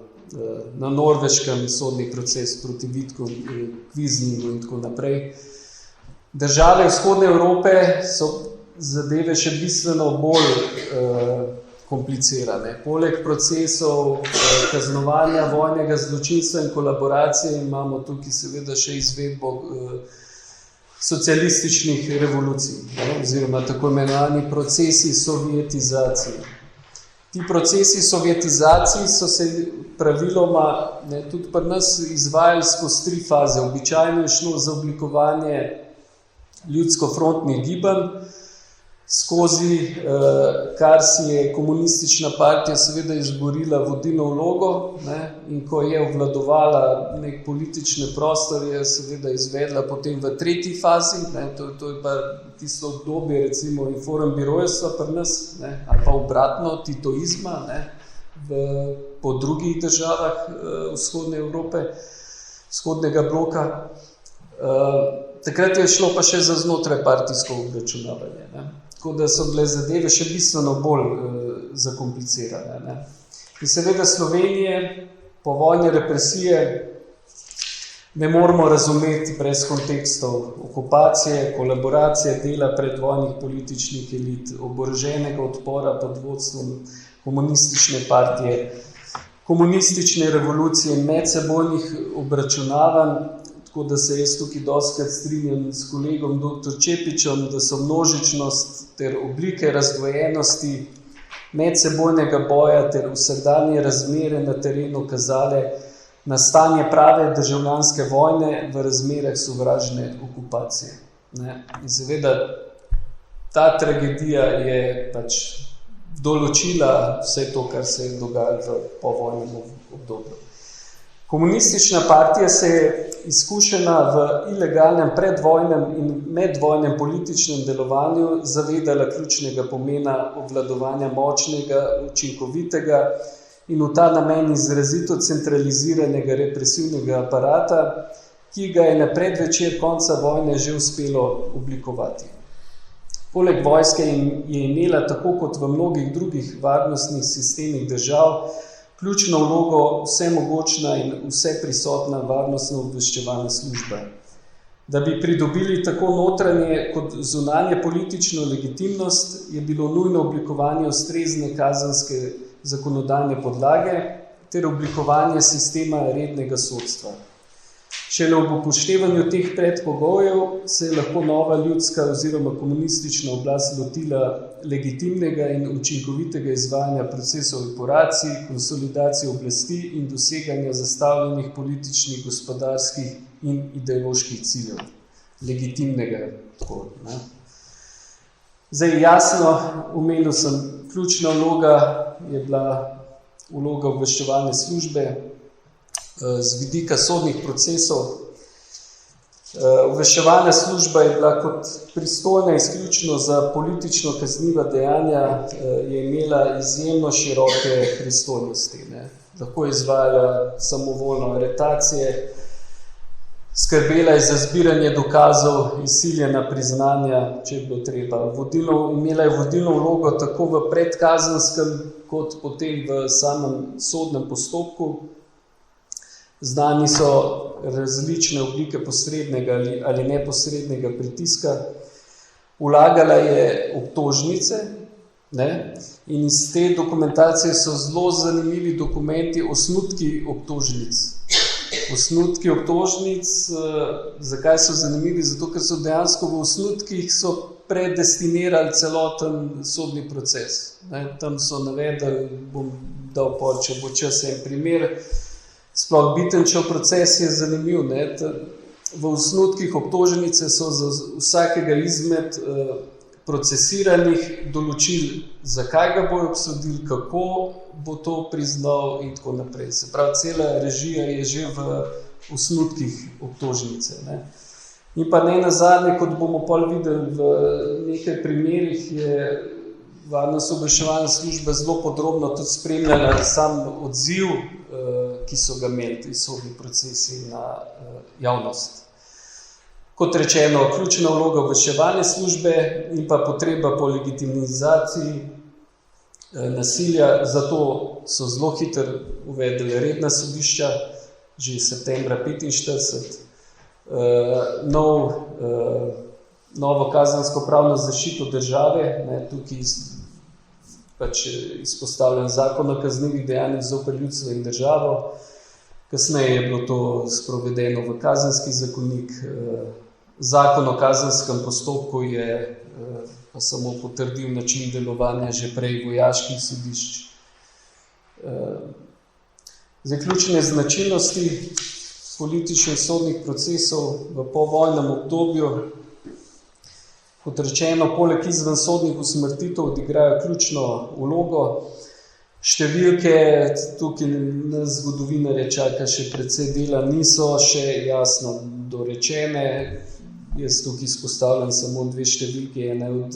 na Norveškem sodni proces proti Vitku Kvizningu in tako naprej. Države vzhodne Evrope so zadeve še bistveno bolj komplicirane. Poleg procesov kaznovanja vojnega zločinstva in kolaboracije imamo tukaj seveda še izvedbo socialističnih revolucij, oziroma tako imenovani procesi sovjetizacije. Ti procesi sovjetizacij so se praviloma tudi pri nas izvajali skozi 3 faze. Običajno je šlo za oblikovanje ljudsko-frontnih gibanj, skozi kar si je komunistična partija seveda izborila vodilno vlogo, ne, in ko je obvladovala nek politični prostor, je seveda izvedla potem v tretji fazi, ne, to je pa tisto obdobje recimo informbirojstva pri nas, ne, ali pa obratno titoizma, ne, po drugih državah vzhodne Evrope, vzhodnega bloka. Takrat je šlo pa še za znotraj partijsko obračunavanje, ne. Tako da so bile zadeve še bistveno bolj zakomplicirane, ne. In seveda Slovenije po vojni represije ne moramo razumeti brez kontekstov okupacije, kolaboracije dela predvojnih političnih elit, oboroženega odpora pod vodstvom komunistične partije, komunistične revolucije in medsebojnih obračunavanj. Tako da se jaz tukaj dostikrat strinjam s kolegom dr. Čepičem, da so množičnost ter oblike razdvojenosti medsebojnega boja ter vsakdanje razmere na terenu kazale na stanje prave državljanske vojne v razmerah sovražne okupacije. Ne? In seveda ta tragedija je pač določila vse to, kar se je dogajalo v povojnem obdobju. Komunistična partija se je izkušena v ilegalnem predvojnem in medvojnem političnem delovanju zavedala ključnega pomena obvladovanja močnega, učinkovitega in v ta namen izrazito centraliziranega represivnega aparata, ki ga je na predvečer konca vojne že uspelo oblikovati. Poleg vojske je imela, tako kot v mnogih drugih varnostnih sistemih držav, ključno vlogo vsemogočna in vseprisotna varnostno-obveščevalna služba. Da bi pridobili tako notranje kot zunanje politično legitimnost, je bilo nujno oblikovanje ustrezne kazenske zakonodajne podlage ter oblikovanje sistema rednega sodstva. Šele ob upoštevanju teh predpogojev se je lahko nova ljudska oziroma komunistična oblast lotila legitimnega in učinkovitega izvajanja procesov epuracij, konsolidacije oblasti in doseganja zastavljenih političnih, gospodarskih in ideoloških ciljev. Legitimnega. Tako, ne? Zdaj jasno, omenil sem, ključna vloga je bila vloga obveščevalne službe, z vidika sodnih procesov. Obveščevalna služba je bila kot pristojna izključno za politično kazniva dejanja, je imela izjemno široke pristojnosti, ne. Lahko je izvajala samovoljno aretacije, skrbela je za zbiranje dokazov, izsiljena priznanja, če je bilo treba. Imela je vodilno vlogo tako v predkazenskem, kot potem v samem sodnem postopku. Znani so različne oblike posrednega ali neposrednega pritiska. Vlagala je obtožnice, ne? In iz te dokumentacije so zelo zanimivi dokumenti, osnutki obtožnic. Osnutki obtožnic, zakaj so zanimivi? Zato, ker so dejansko v osnutkih so predestinirali celoten sodni proces. Ne? Tam so navedli, bom dal pol, če bo čas en primer. Sploh Bitenčev proces je zanimiv. Ne? V osnutkih obtožnice so za vsakega izmed procesiranih določili, zakaj ga bojo obsodili, kako bo to priznal in tako naprej. Se pravi, cela režija je že v osnutkih obtožnice. Ne? In pa ne nazadnje, kot bomo pol videli v nekaj primerih, je varnostno-obveščevalna služba zelo podrobno tudi spremljala sam odziv, ki so ga imeli ti sodni procesi na javnost. Kot rečeno, ključna vloga obveščevalne službe in pa potreba po legitimizaciji nasilja, zato so zelo hitro uvedli redna sodišča, že septembra 1945, novo kazensko pravno zaščito države, ne, tukaj pač izpostavljen zakon o kaznivih dejanjih zoper ljudstvo in državo. Kasneje je bilo to sprovedeno v kazenski zakonik. Zakon o kazenskem postopku je pa samo potrdil način delovanja že prej vojaških sodišč. Zaključne značilnosti političnih sodnih procesov v povojnem obdobju. kot rečeno, poleg izvensodnih usmrtitev odigrajo ključno vlogo. Številke tukaj nas zgodovinarje čaka še precej dela, niso še jasno dorečene. Jaz tukaj izpostavljam samo 2 številke, ena od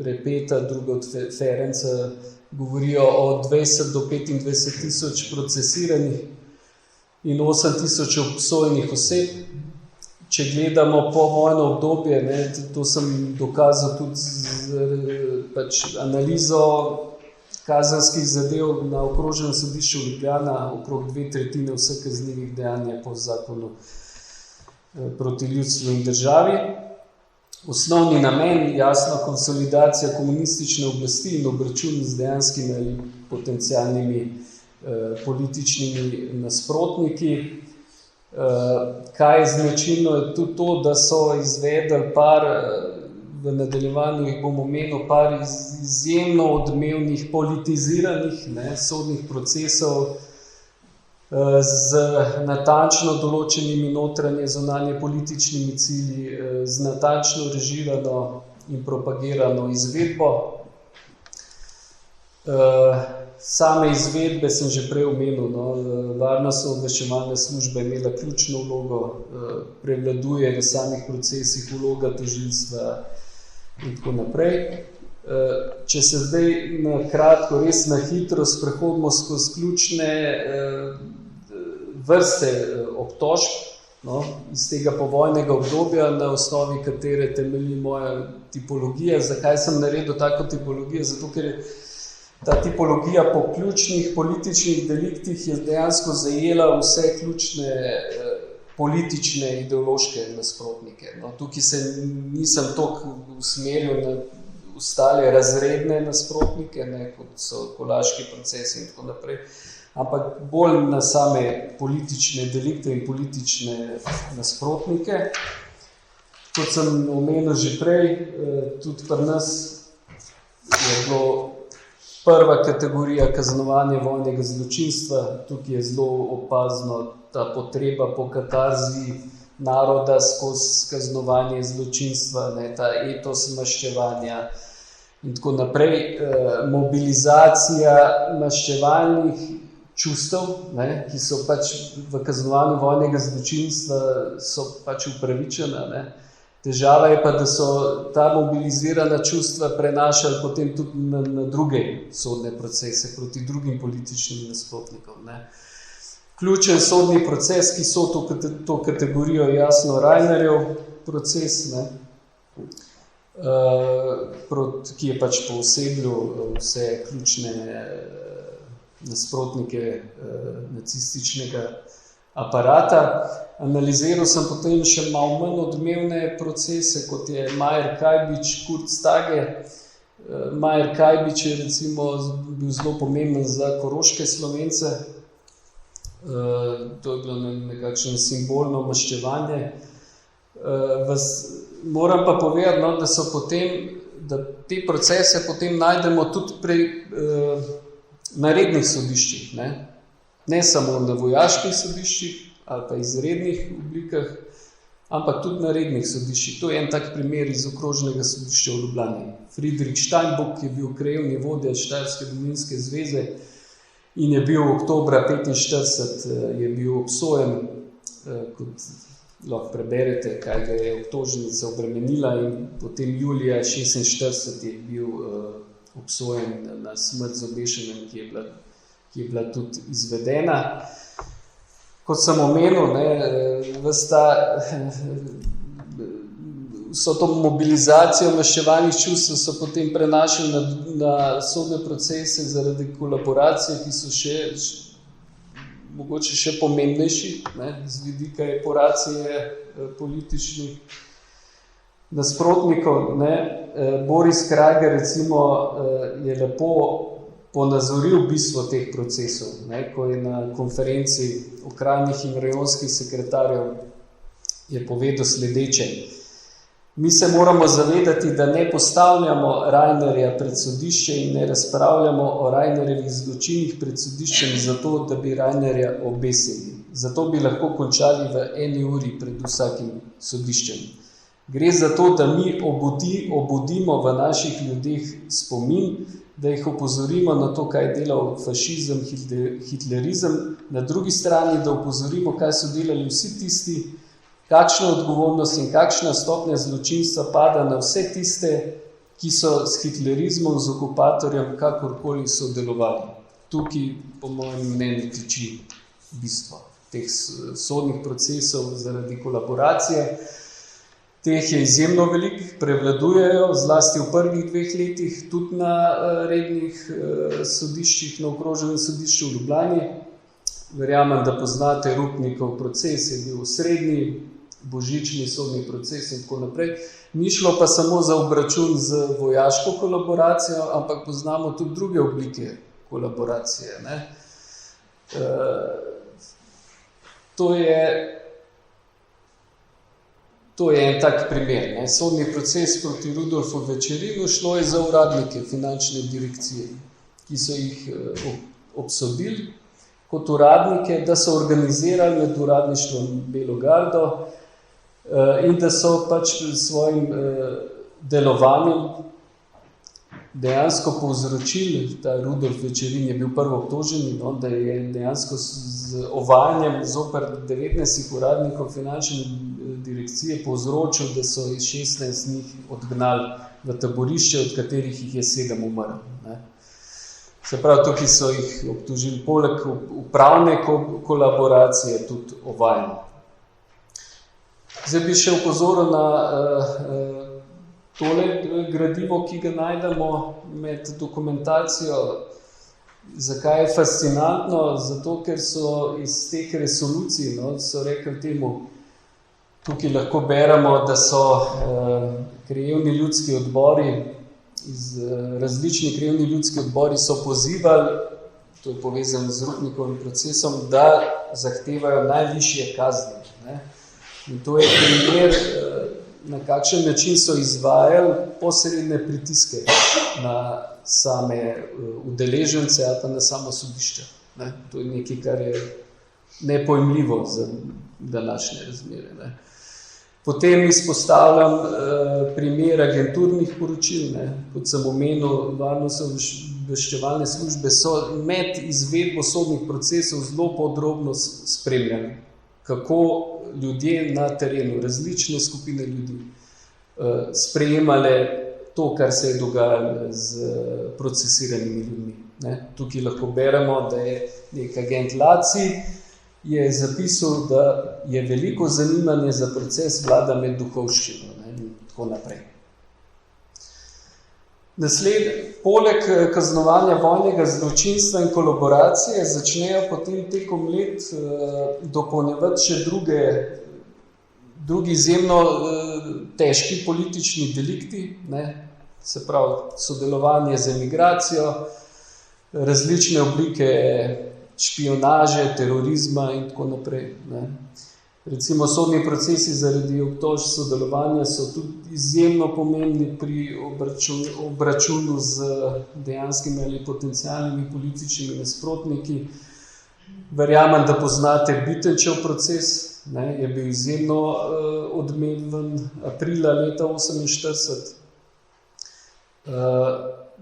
Repeta, druga od Ferenca, govorijo o 20 do 25 tisoč procesiranih in 8 tisoč obsojenih oseb. Če gledamo povojno obdobje, ne, to sem dokazal tudi z analizo kazenskih zadev na okrožnem sodišču Ljubljana, okrog 2/3 vseh kaznivih dejanj je po zakonu proti ljudstvu in državi. Osnovni namen, jasno, konsolidacija komunistične oblasti in obračun z dejanskimi ali potencialnimi političnimi nasprotniki. Kaj je značilno, je tudi to, da so izvedli v nadaljevanju jih bom omenil, par izjemno odmevnih politiziranih sodnih procesov z natančno določenimi notranje zunanje političnimi cilji, z natančno režirano in propagirano izvedbo. Same izvedbe sem že prej omenil, varnostno-obveščevalna služba je imela ključno vlogo, prevladuje v samih procesih vloga tožilstva in tako naprej. Če se zdaj na kratko, res na hitro sprehodimo skozi ključne vrste obtožb iz tega povojnega obdobja, na osnovi katere temelji moja tipologija. Zakaj sem naredil tako tipologijo? Zato, ker je ta tipologija po ključnih političnih deliktih je dejansko zajela vse ključne politične ideološke nasprotnike. Tukaj se nisem toliko usmeril na ostale razredne nasprotnike, kot so kolaški procesi in tako naprej, ampak bolj na same politične delikte in politične nasprotnike. Kot sem omenil že prej, tudi pri nas je bilo prva kategorija kaznovanja vojnega zločinstva. Tukaj je zelo opazno ta potreba po katarzi naroda skozi kaznovanje zločinstva, ta etos maščevanja in tako naprej. Mobilizacija maščevalnih čustev, ki so pač v kaznovanju vojnega zločinstva so pač upravičena. Težava je pa, da so ta mobilizirana čustva prenašali potem tudi na druge sodne procese proti drugim političnim nasprotnikom. Ključen sodni proces, ki so to kategorijo, jasno, Rajnerjev proces, ki je pač pooseblil vse ključne nasprotnike nacističnega aparata. Analiziral sem potem še malo manj odmevne procese, kot je Majer Kajbič, Kurt Stage. Majer Kajbič je recimo bil zelo pomemben za koroške Slovence. To je bilo nekakšno simbolno maščevanje. Moram pa povedati, da te procese potem najdemo tudi na rednih sodiščih. Ne samo na vojaških sodiščih ali pa izrednih oblikah, ampak tudi na rednih sodiščih. To je en tak primer iz okrožnega sodišča v Ljubljani. Friedrich Steinbuck je bil krajevni vodja Štajerske domovinske zveze in je bil oktobra 1945 je bil obsojen, kot lahko preberete, kaj ga je obtožnica obremenila, in potem julija 1946 je bil obsojen na smrt z obešenjem, ki je bila tudi izvedena. Kot sem omenil, vso to mobilizacijo maščevalnih čustev so potem prenašali na sodne procese zaradi kolaboracije, ki so mogoče še pomembnejši, z vidika epuracije političnih nasprotnikov. Boris Krager recimo je lepo ponazoril bistvo teh procesov, ko je na konferenci okrajnih in rajonskih sekretarjev je povedal sledeče: mi se moramo zavedati, da ne postavljamo Rajnerja pred sodišče in ne razpravljamo o Rajnerjevih zločinih pred sodiščem zato, da bi Rajnerja obesili. Zato bi lahko končali v 1 uri pred vsakim sodiščem. Gre za to, da mi obudimo v naših ljudeh spomin, da jih opozorimo na to, kaj je delal fašizem, hitlerizem, na drugi strani, da opozorimo, kaj so delali vsi tisti, kakšna odgovornost in kakšna stopnja zločinstva pada na vse tiste, ki so s hitlerizmom, z okupatorjem kakorkoli sodelovali. Tukaj, po mojem mnenju, tiči bistvo teh sodnih procesov zaradi kolaboracije. Teh je izjemno veliko, prevladujejo, zlasti v prvih 2 letih, tudi na rednih sodiščih, na okrožnem sodišču v Ljubljani. Verjamem, da poznate Rupnikov proces, je bil osrednji, božični sodni proces in tako naprej. Ni šlo pa samo za obračun z vojaško kolaboracijo, ampak poznamo tudi druge oblike kolaboracije. Ne? To je en tak primer. Ne? Sodni proces proti Rudolfu Večerinu, šlo je za uradnike finančne direkcije, ki so jih obsodili kot uradnike, da so organizirali med uradništvom Belo gardo in da so pač svojim delovanjem dejansko povzročili, ta Rudolf Večerin je bil prvo obtožen, no, da je dejansko z ovajanjem zoper 19 uradnikov finančne direkcije povzročil, da so 16 njih odgnali v taborišče, od katerih jih je 7 umrl. Ne. Se pravi, tukaj so jih obtožili poleg upravne kolaboracije tudi ovajanje. Zdaj bi še upozoril na tole gradivo, ki ga najdemo med dokumentacijo. Zakaj je fascinantno? Zato, ker so iz teh resolucij, no, so rekli temu, tukaj lahko beremo, da so krajevni ljudski odbori, različni krajevni ljudski odbori so pozivali, to je povezano z Rupnikovim procesom, da zahtevajo najvišje kazni. Ne? In to je primer, na kakšen način so izvajali posredne pritiske na same udeležence ali pa na samo sodišče. Ne? To je nekaj, kar je nepojmljivo za današnje razmere. Ne? Potem izpostavljam primer agenturnih poročil. Ne? Kot sem omenil, varnostno-obveščevalne službe so med izvedbo sodnih procesov zelo podrobno spremljali, kako ljudje na terenu, različne skupine ljudi, sprejemale to, kar se je dogajalo z procesiranimi ljudmi. Ne? Tukaj lahko beremo, da je nek agent Laci je zapisal, da je veliko zanimanje za proces vlada med duhovščino, ne? In tako naprej. Poleg kaznovanja vojnega zločinstva in kolaboracije začnejo potem tekom let dopolnjevati še drugi izjemno težki politični delikti, ne? Se pravi sodelovanje z emigracijo, različne oblike špionaže, terorizma in tako naprej. Ne? Recimo sodni procesi zaradi obtožb sodelovanja so tudi izjemno pomembni pri obračunu z dejanskimi ali potencialnimi političnimi nasprotniki. Verjamem, da poznate Bitenčev proces, ne, je bil izjemno odmeven aprila leta 1948.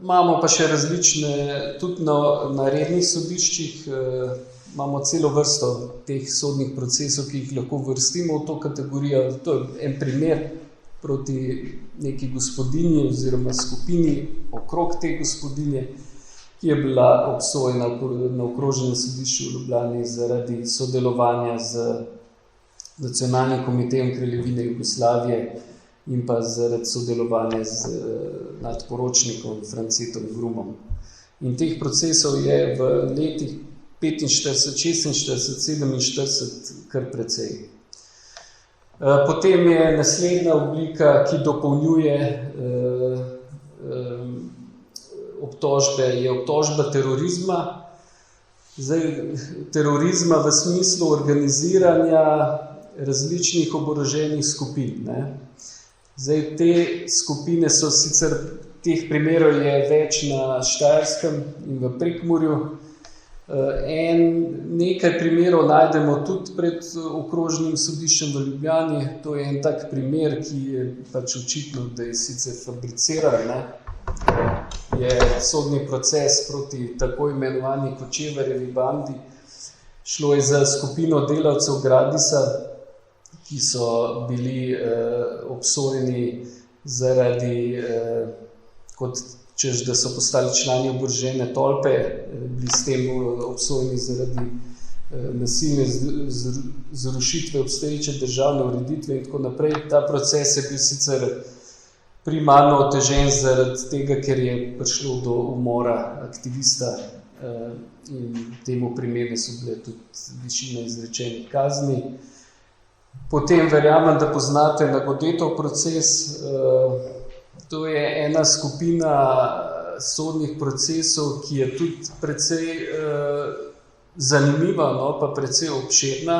Imamo pa še različne, tudi na rednih sodiščih, imamo celo vrsto teh sodnih procesov, ki jih lahko vrstimo v to kategorijo. To je en primer proti neki gospodinji oziroma skupini okrog te gospodinje, ki je bila obsojena na okrožnem sodišču v Ljubljani zaradi sodelovanja z Nacionalnim komitejem Kraljevine Jugoslavije in pa zaradi sodelovanja z nadporočnikom Francetom Grumom. In teh procesov je v letih 45, 46, 47 kar precej. Potem je naslednja oblika, ki dopolnjuje obtožbe, je obtožba terorizma. Zdaj, terorizma v smislu organiziranja različnih oboroženih skupin. Ne? Zdaj, te skupine so sicer, teh primerov je več na Štajerskem in v Prekmurju, Nekaj primerov najdemo tudi pred okrožnim sodiščem v Ljubljani. To je en tak primer, ki je pač očitno, da je sicer fabriciran, ne? Je sodni proces proti tako imenovani Kočevarjevi bandi. Šlo je za skupino delavcev Gradisa, ki so bili obsojeni zaradi, kot češ, da so postali člani oborožene tolpe, bili s tem obsojeni zaradi nasilne zrušitve obstoječe državne ureditve in tako naprej. Ta proces je bil sicer primarno otežen zaradi tega, ker je prišlo do umora aktivista in temu primerne so bile tudi višine izrečenih kazni. Potem verjamem, da poznate Nagodetov proces. To je ena skupina sodnih procesov, ki je tudi precej zanimiva, no, pa precej obširna.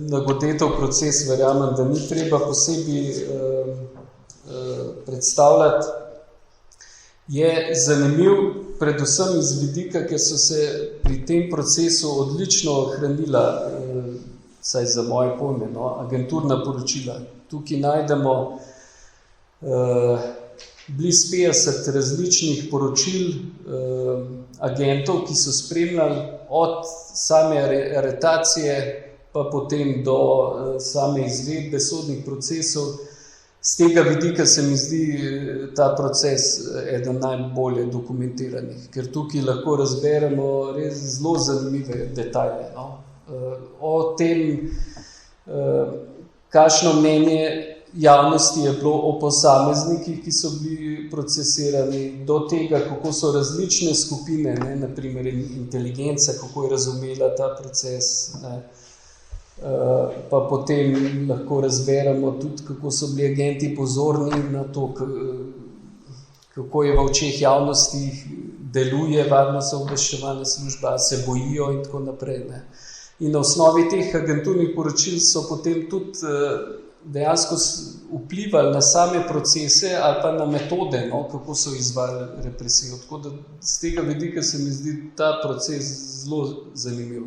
Nagodetov proces verjamem, da ni treba posebej predstavljati. Je zanimiv predvsem iz vidika, ker so se pri tem procesu odlično ohranila, saj za moje pojme, no, agenturna poročila. Tukaj najdemo blizu 50 različnih poročil agentov, ki so spremljali od same aretacije pa potem do same izvedbe sodnih procesov. Z tega vidika se mi zdi ta proces eden najbolje dokumentiranih, ker tukaj lahko razberemo res zelo zanimive detajle, no? O tem, kakšno mnenje javnosti je bilo o posameznikih, ki so bili procesirani, do tega, kako so različne skupine, ne, naprimer inteligenca, kako je razumela ta proces, ne, pa potem lahko razberemo tudi, kako so bili agenti pozorni na to, kako je v očeh javnosti deluje varnostna obveščevalna služba, se bojijo in tako naprej, ne. In na osnovi teh agenturnih poročil so potem tudi dejansko vplivali na same procese ali pa na metode, no, kako so izvajali represijo. Tako da z tega vidika se mi zdi ta proces zelo zanimiv.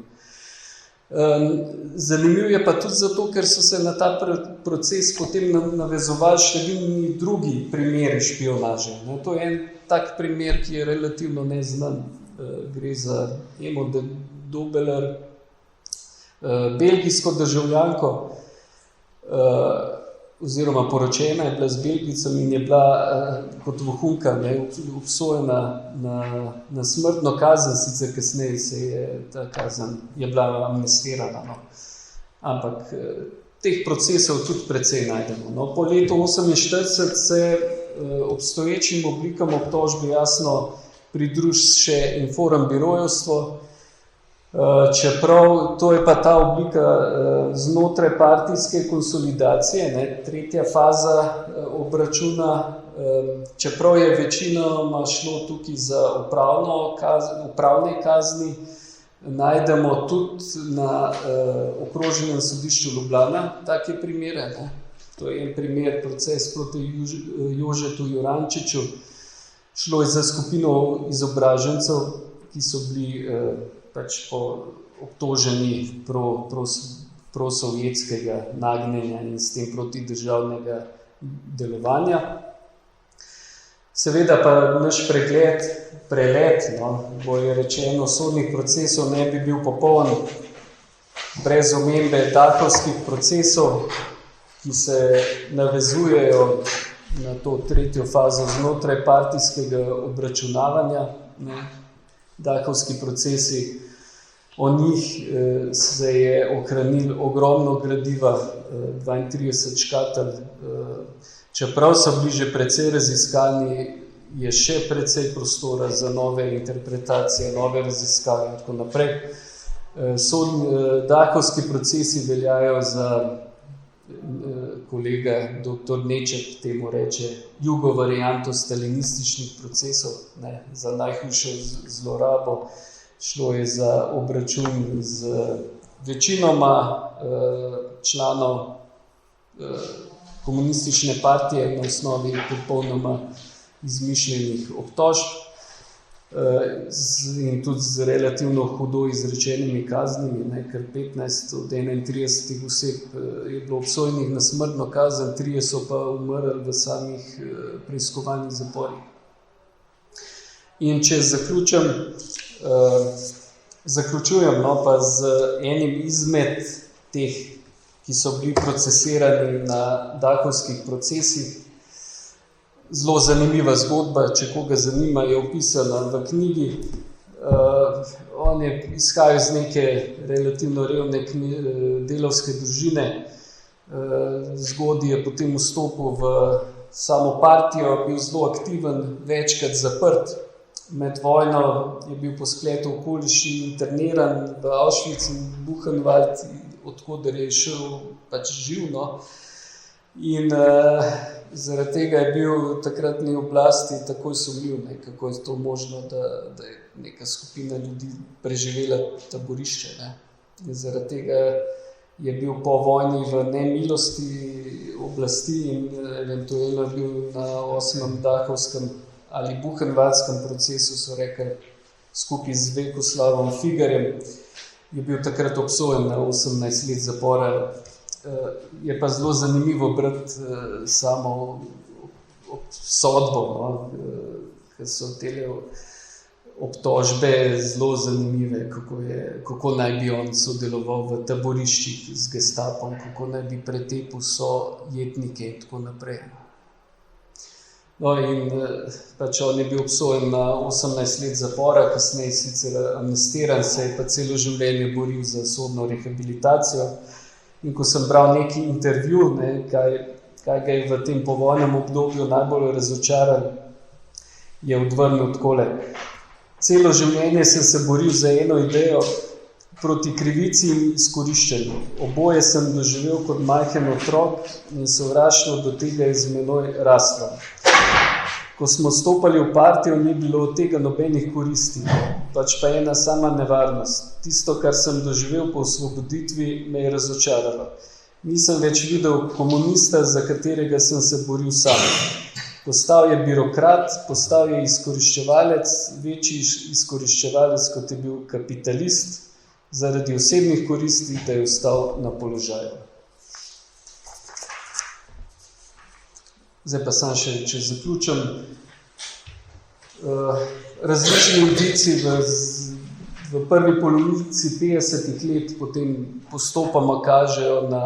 Zanimiv je pa tudi zato, ker so se na ta proces potem navezovali številni drugi primeri špionaže. No, to je en tak primer, ki je relativno neznan. Gre za Emo Dobeler, belgijsko državljanko, oziroma poročena je bila z Belgijcem in je bila kot vohunka, ne, obsojena na smrtno kazen, sicer kasneje se je ta kazen je bila amnestirana, no. Ampak teh procesov tudi precej najdemo. No, po letu 1948 se obstoječim oblikam obtožbe jasno pridruži še informbirojevstvo, čeprav to je pa ta oblika znotraj partijske konsolidacije, ne, tretja faza obračuna, čeprav je večinoma šlo tukaj za upravne kazni, najdemo tudi na okrožnem sodišču Ljubljana take primere, ne. To je en primer, proces proti Jožetu Jurančiču. Šlo je za skupino izobražencev, ki so bili pač obtoženi prosovjetskega nagnjenja in s tem protidržavnega delovanja. Seveda pa naš prelet, no, bolje rečeno, sodnih procesov ne bi bil popoln brez omembe Dachauskih procesov, ki se navezujejo na to tretjo fazo znotraj partijskega obračunavanja, ne. Dachauski procesi, o njih se je ohranilo ogromno gradiva, 32 škatel. Čeprav so bili že precej raziskani, je še precej prostora za nove interpretacije, nove raziskave in tako naprej. Dachauski procesi veljajo za, kolega dr. Neček temu reče, jugovarianto stalinističnih procesov, ne, za najhujšo zlorabo. Šlo je za obračun z večinoma članov komunistične partije na osnovi popolnoma izmišljenih obtožb. in tudi z relativno hudo izrečenimi kaznimi, ne, ker 15 od 31 oseb je bilo obsojenih na smrtno kazen, 3 so pa umrli v samih preiskovanih zaporih. In če zaključujem pa z enim izmed teh, ki so bili procesirani na dakovskih procesih. Zelo zanimiva zgodba, če koga zanima, je opisana v knjigi. On je izhajal iz neke relativno revne delavske družine. Zgodaj je potem vstopil v samo partijo, bil zelo aktiven, večkrat zaprt. Med vojno je bil po spletu okoliščin interniran v Auschwitz in Buchenwald, odkoder je šel pač živ. In zaradi tega je bil takratni oblasti takoj sumljiv, kako je to možno, da je neka skupina ljudi preživela taborišče. In zaradi tega je bil po vojni v nemilosti oblasti in eventualno bil na 8. dakovskem ali buchenwaldskem procesu, so rekli, skupaj z Vekoslavom Figarjem, je bil takrat obsojen na 18 let zapora. Je pa zelo zanimivo brati samo sodbo, ker so te obtožbe zelo zanimive, kako naj bi on sodeloval v taboriščih z gestapom, kako naj bi pretepil sojetnike in tako naprej. In pač on je bil obsojen na 18 let zapora, kasneje sicer amnestiran, se je pa celo življenje boril za sodno rehabilitacijo. In ko sem bral neki intervju, kaj ga je v tem povojnem obdobju najbolj razočaral, je odvrnil takole. Celo življenje sem se boril za eno idejo proti krivici in izkoriščanju. Oboje sem doživel kot majhen otrok in sovraštvo do tega je z menoj raslo. Ko smo stopali v partijo, ni bilo od tega nobenih koristi, pač pa ena sama nevarnost. Tisto, kar sem doživel po osvoboditvi, me je razočaralo. Nisem več videl komunista, za katerega sem se boril sam. Postal je birokrat, postal je izkoriščevalec, večji izkoriščevalec, kot je bil kapitalist, zaradi osebnih koristi, da je ostal na položaju. Zdaj pa sam še, če zaključim. Različni indici v prvi polovici 50 let potem postopoma kažejo na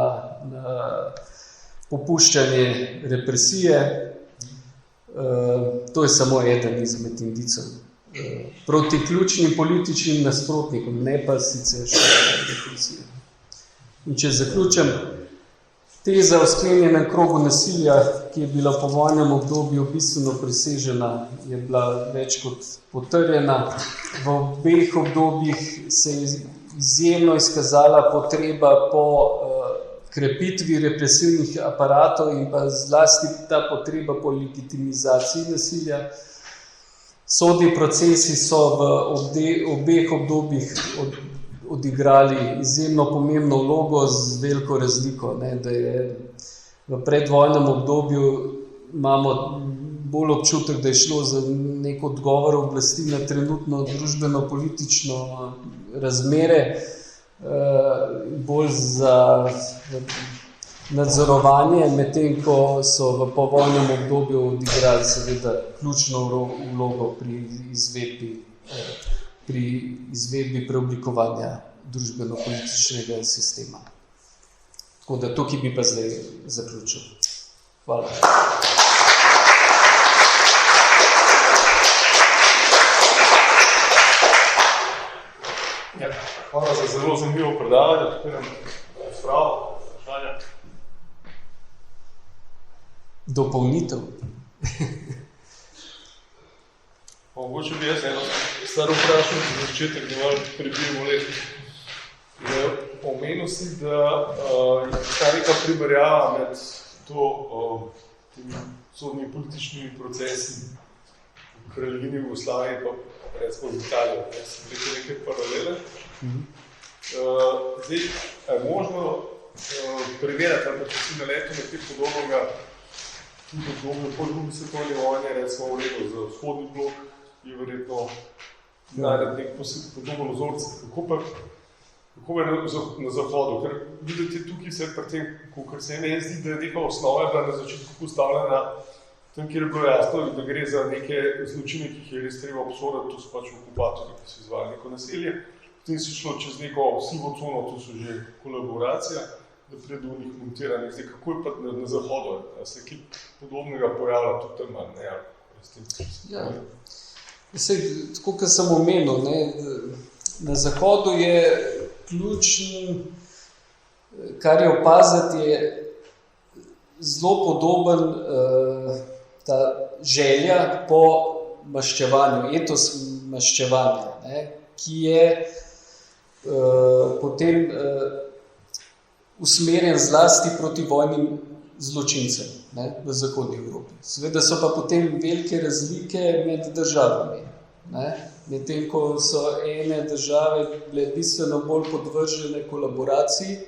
popuščanje represije. To je samo eden izmed indicov. Proti ključnim političnim nasprotnikom, ne pa sicer še represije. In če zaključim, teza o sklenjenem krogu nasilja, ki je bila po vojnem obdobju bistveno presežena, je bila več kot potrjena. V obeh obdobjih se je izjemno izkazala potreba po krepitvi represivnih aparatov in pa zlasti ta potreba po legitimizaciji nasilja. Sodni procesi so v obeh obdobjih odigrali izjemno pomembno vlogo z veliko razliko, da je v predvojnem obdobju imamo bolj občutek, da je šlo za nek odgovor oblasti na trenutno družbeno-politično razmere, bolj za nadzorovanje, medtem ko so v povojnem obdobju odigrali seveda ključno vlogo pri izvedbi preoblikovanja družbeno-političnega sistema. Tako da tukaj bi pa zdaj zaključil. Hvala. Hvala za zelo zanimivo predavanje, odpiram razpravo, vprašanja. Dopolnitev. Mogoče bi jaz eno staro vprašanje za začetek, da malo prebijemo let. Omenil si, da je ta neka primerjava med temi sodnimi političnimi procesi v kraljevini Jugoslaviji pa recimo z Italijo. Sem rekel neke paralele. Zdaj, je možno primerjati, da če si naletel na kaj podobnega tudi obdobju po drugi svetovni vojni, recimo v redu za vzhodni blok, je verjetno najti nek podoben vzorc. Kako pa je na Zahodu? Ker vidite tukaj se pri tem, kar se meni zdi, da je neka osnova bila na začetku postavljena tam, kjer je bilo jasno, da gre za neke zločine, ki jih je res treba obsoditi, to so pač okupatorji, ki so izvajali neko naselje. Potem si šlo čez neko sivo cono, to so že kolaboracija, da pride do njih montiranje. Zdaj, kako je pa na Zahodu? A se kaj podobnega pojavlja tudi tam, ne? Ja. Tako, kot sem omenil, na Zahodu je ključen, kar je opaziti, je zelo podoben ta želja po maščevanju, etos maščevanja, ki je potem usmerjen zlasti proti vojnim zločincem v zahodni Evropi. Seveda so pa potem velike razlike med državami. Medtem ko so ene države bile bistveno bolj podvržene kolaboraciji,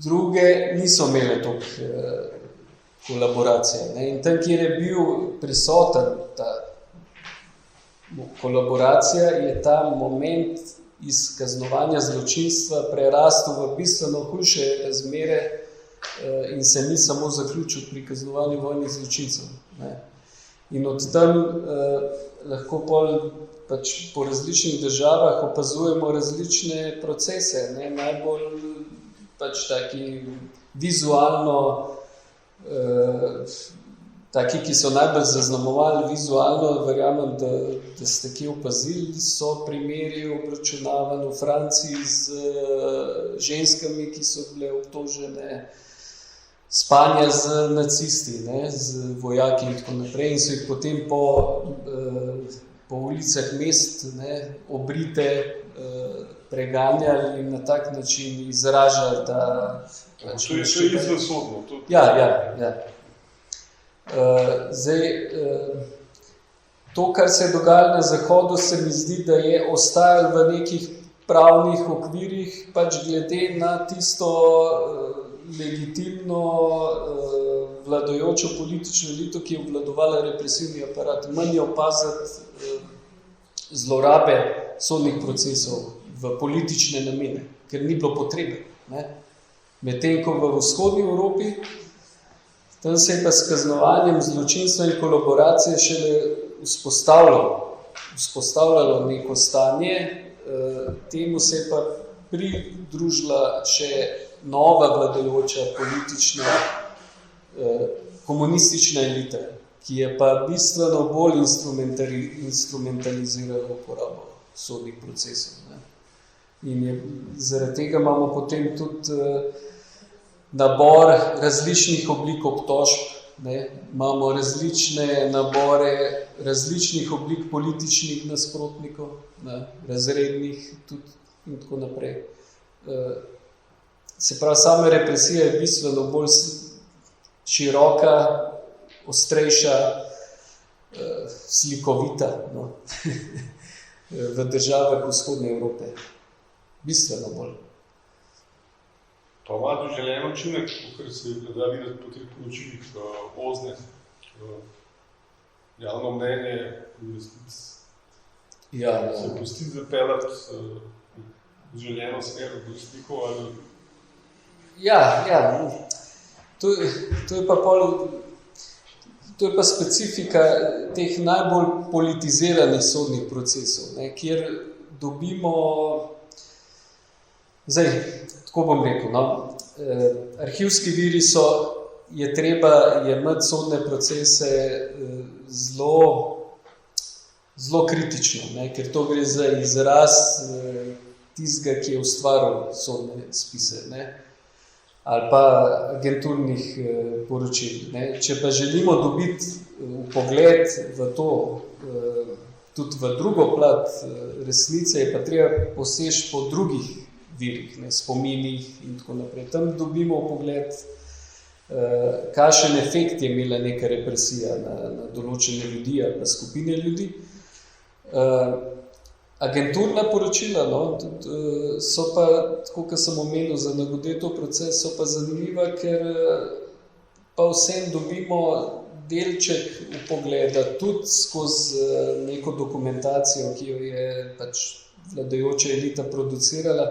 druge niso imele toliko kolaboracije. In tam, kjer je bil prisoten ta kolaboracija, je ta moment izkaznovanja zločinstva prerastel v bistveno hujše razmere in se ni samo zaključil pri kaznovanju vojnih zločincev. In od tam lahko pač po različnih državah opazujemo različne procese, najbolj pač taki vizualno, taki, ki so najbolj zaznamovali vizualno, verjamem, da ste kje opazili, so primeri obračunavanj v Franciji z ženskami, ki so bile obtožene spanja z nacisti, z vojaki in tako naprej, in so jih potem po ulicah mest obrite preganjali in na tak način izražali, da... To je izvesodno. Ja. Zdaj, to, kar se je dogajalo na Zahodu, se mi zdi, da je ostajalo v nekih pravnih okvirih, pač glede na tisto legitimno vladajočo politično elito, ki je obvladovala represivni aparat. Manj je opaziti zlorabe sodnih procesov v politične namene, ker ni bilo potrebe. Medtem ko v vzhodni Evropi, tam se je pa s kaznovanjem zločinstva in kolaboracije šele vzpostavljalo neko stanje, temu se je pa pridružila še nova vladajoča politična komunistična elita, ki je pa bistveno bolj instrumentalizirala uporabo sodnih procesov. In zaradi tega imamo potem tudi nabor različnih oblik obtožb, imamo različne nabore različnih oblik političnih nasprotnikov, razrednih tudi in tako naprej. Se pravi, sama represija je bistveno bolj široka, ostrejša, slikovita v državah vzhodne Evrope. Bistveno bolj. Pa ima želen učinek, kar se je da videti po teh poročilih OZNE, javno mnenje, se pusti zapeljati v želeno smer oblastnikov ali... Ja. To je pa specifika teh najbolj politiziranih sodnih procesov, kjer dobimo... Zdaj, tako bom rekel, arhivski viri je treba jemati sodne procese zelo kritično, ker to gre za izraz tistega, ki je ustvaril sodne spise, ali pa agenturnih poročil. Če pa želimo dobiti vpogled v to, tudi v drugo plat resnice, je pa treba poseči po drugih virih, spominih in tako naprej. Tam dobimo vpogled, kakšen efekt je imela neka represija na določene ljudi ali pa skupine ljudi. Agenturna poročila so pa, tako kot sem omenil, za nagodetov proces so pa zanimiva, ker pa vsem dobimo delček vpogleda tudi skozi neko dokumentacijo, ki jo je pač vladajoča elita producirala,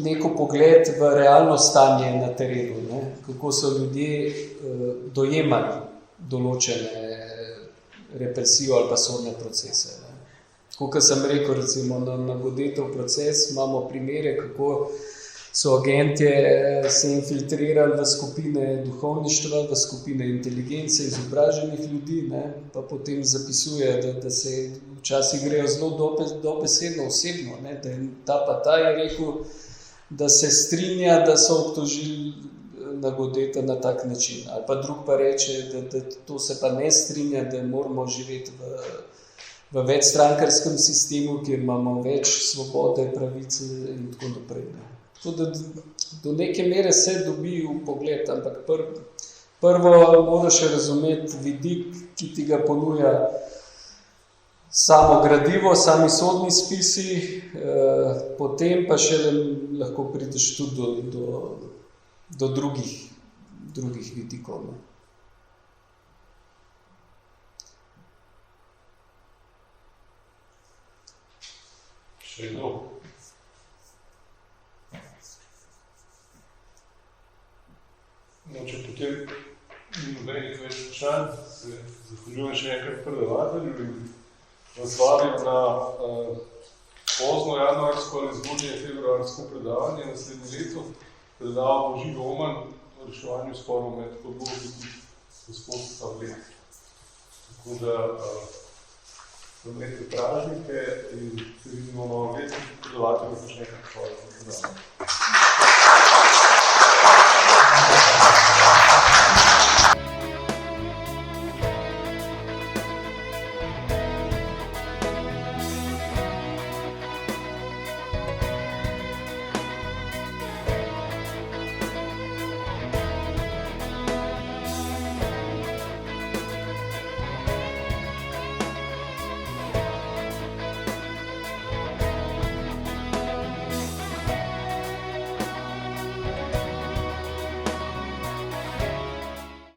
neko pogled v realno stanje na terenu, ne? Kako so ljudje dojemali določene represijo ali pa sodne procese. Ne? Kot sem rekel, recimo na Godetov proces imamo primere, kako so agentje se infiltrirali v skupine duhovništva, v skupine inteligence, izobraženih ljudi, ne? Pa potem zapisuje, da se včasih grejo zelo dobesedno osebno, ne? Da je ta je rekel, da se strinja, da so obtožili na Godeta na tak način. Ali pa drug pa reče, da to se pa ne strinja, da moramo živeti v večstrankarskem sistemu, kjer imamo več svobode, pravice in tako naprej. Tako da do neke mere se dobi v pogled, ampak prvo moraš razumeti vidik, ki ti ga ponuja samo gradivo, sami sodni spisi, potem pa še lahko prideš tudi do drugih vidikov. Ne? Še kdo? No, če potem ni nobenih več vprašanj, se zahvaljujem še enkrat predavatelju in vas vabim na pozno januarsko ali zgodnje februarsko predavanje naslednje leto. Predaval bo Žiga Oman o reševanju sporov med podložniki gospodstva Bled. Tako da imejte pražnike in se vidimo novo leto, predavatelju pa še enkrat hvala za predavanje.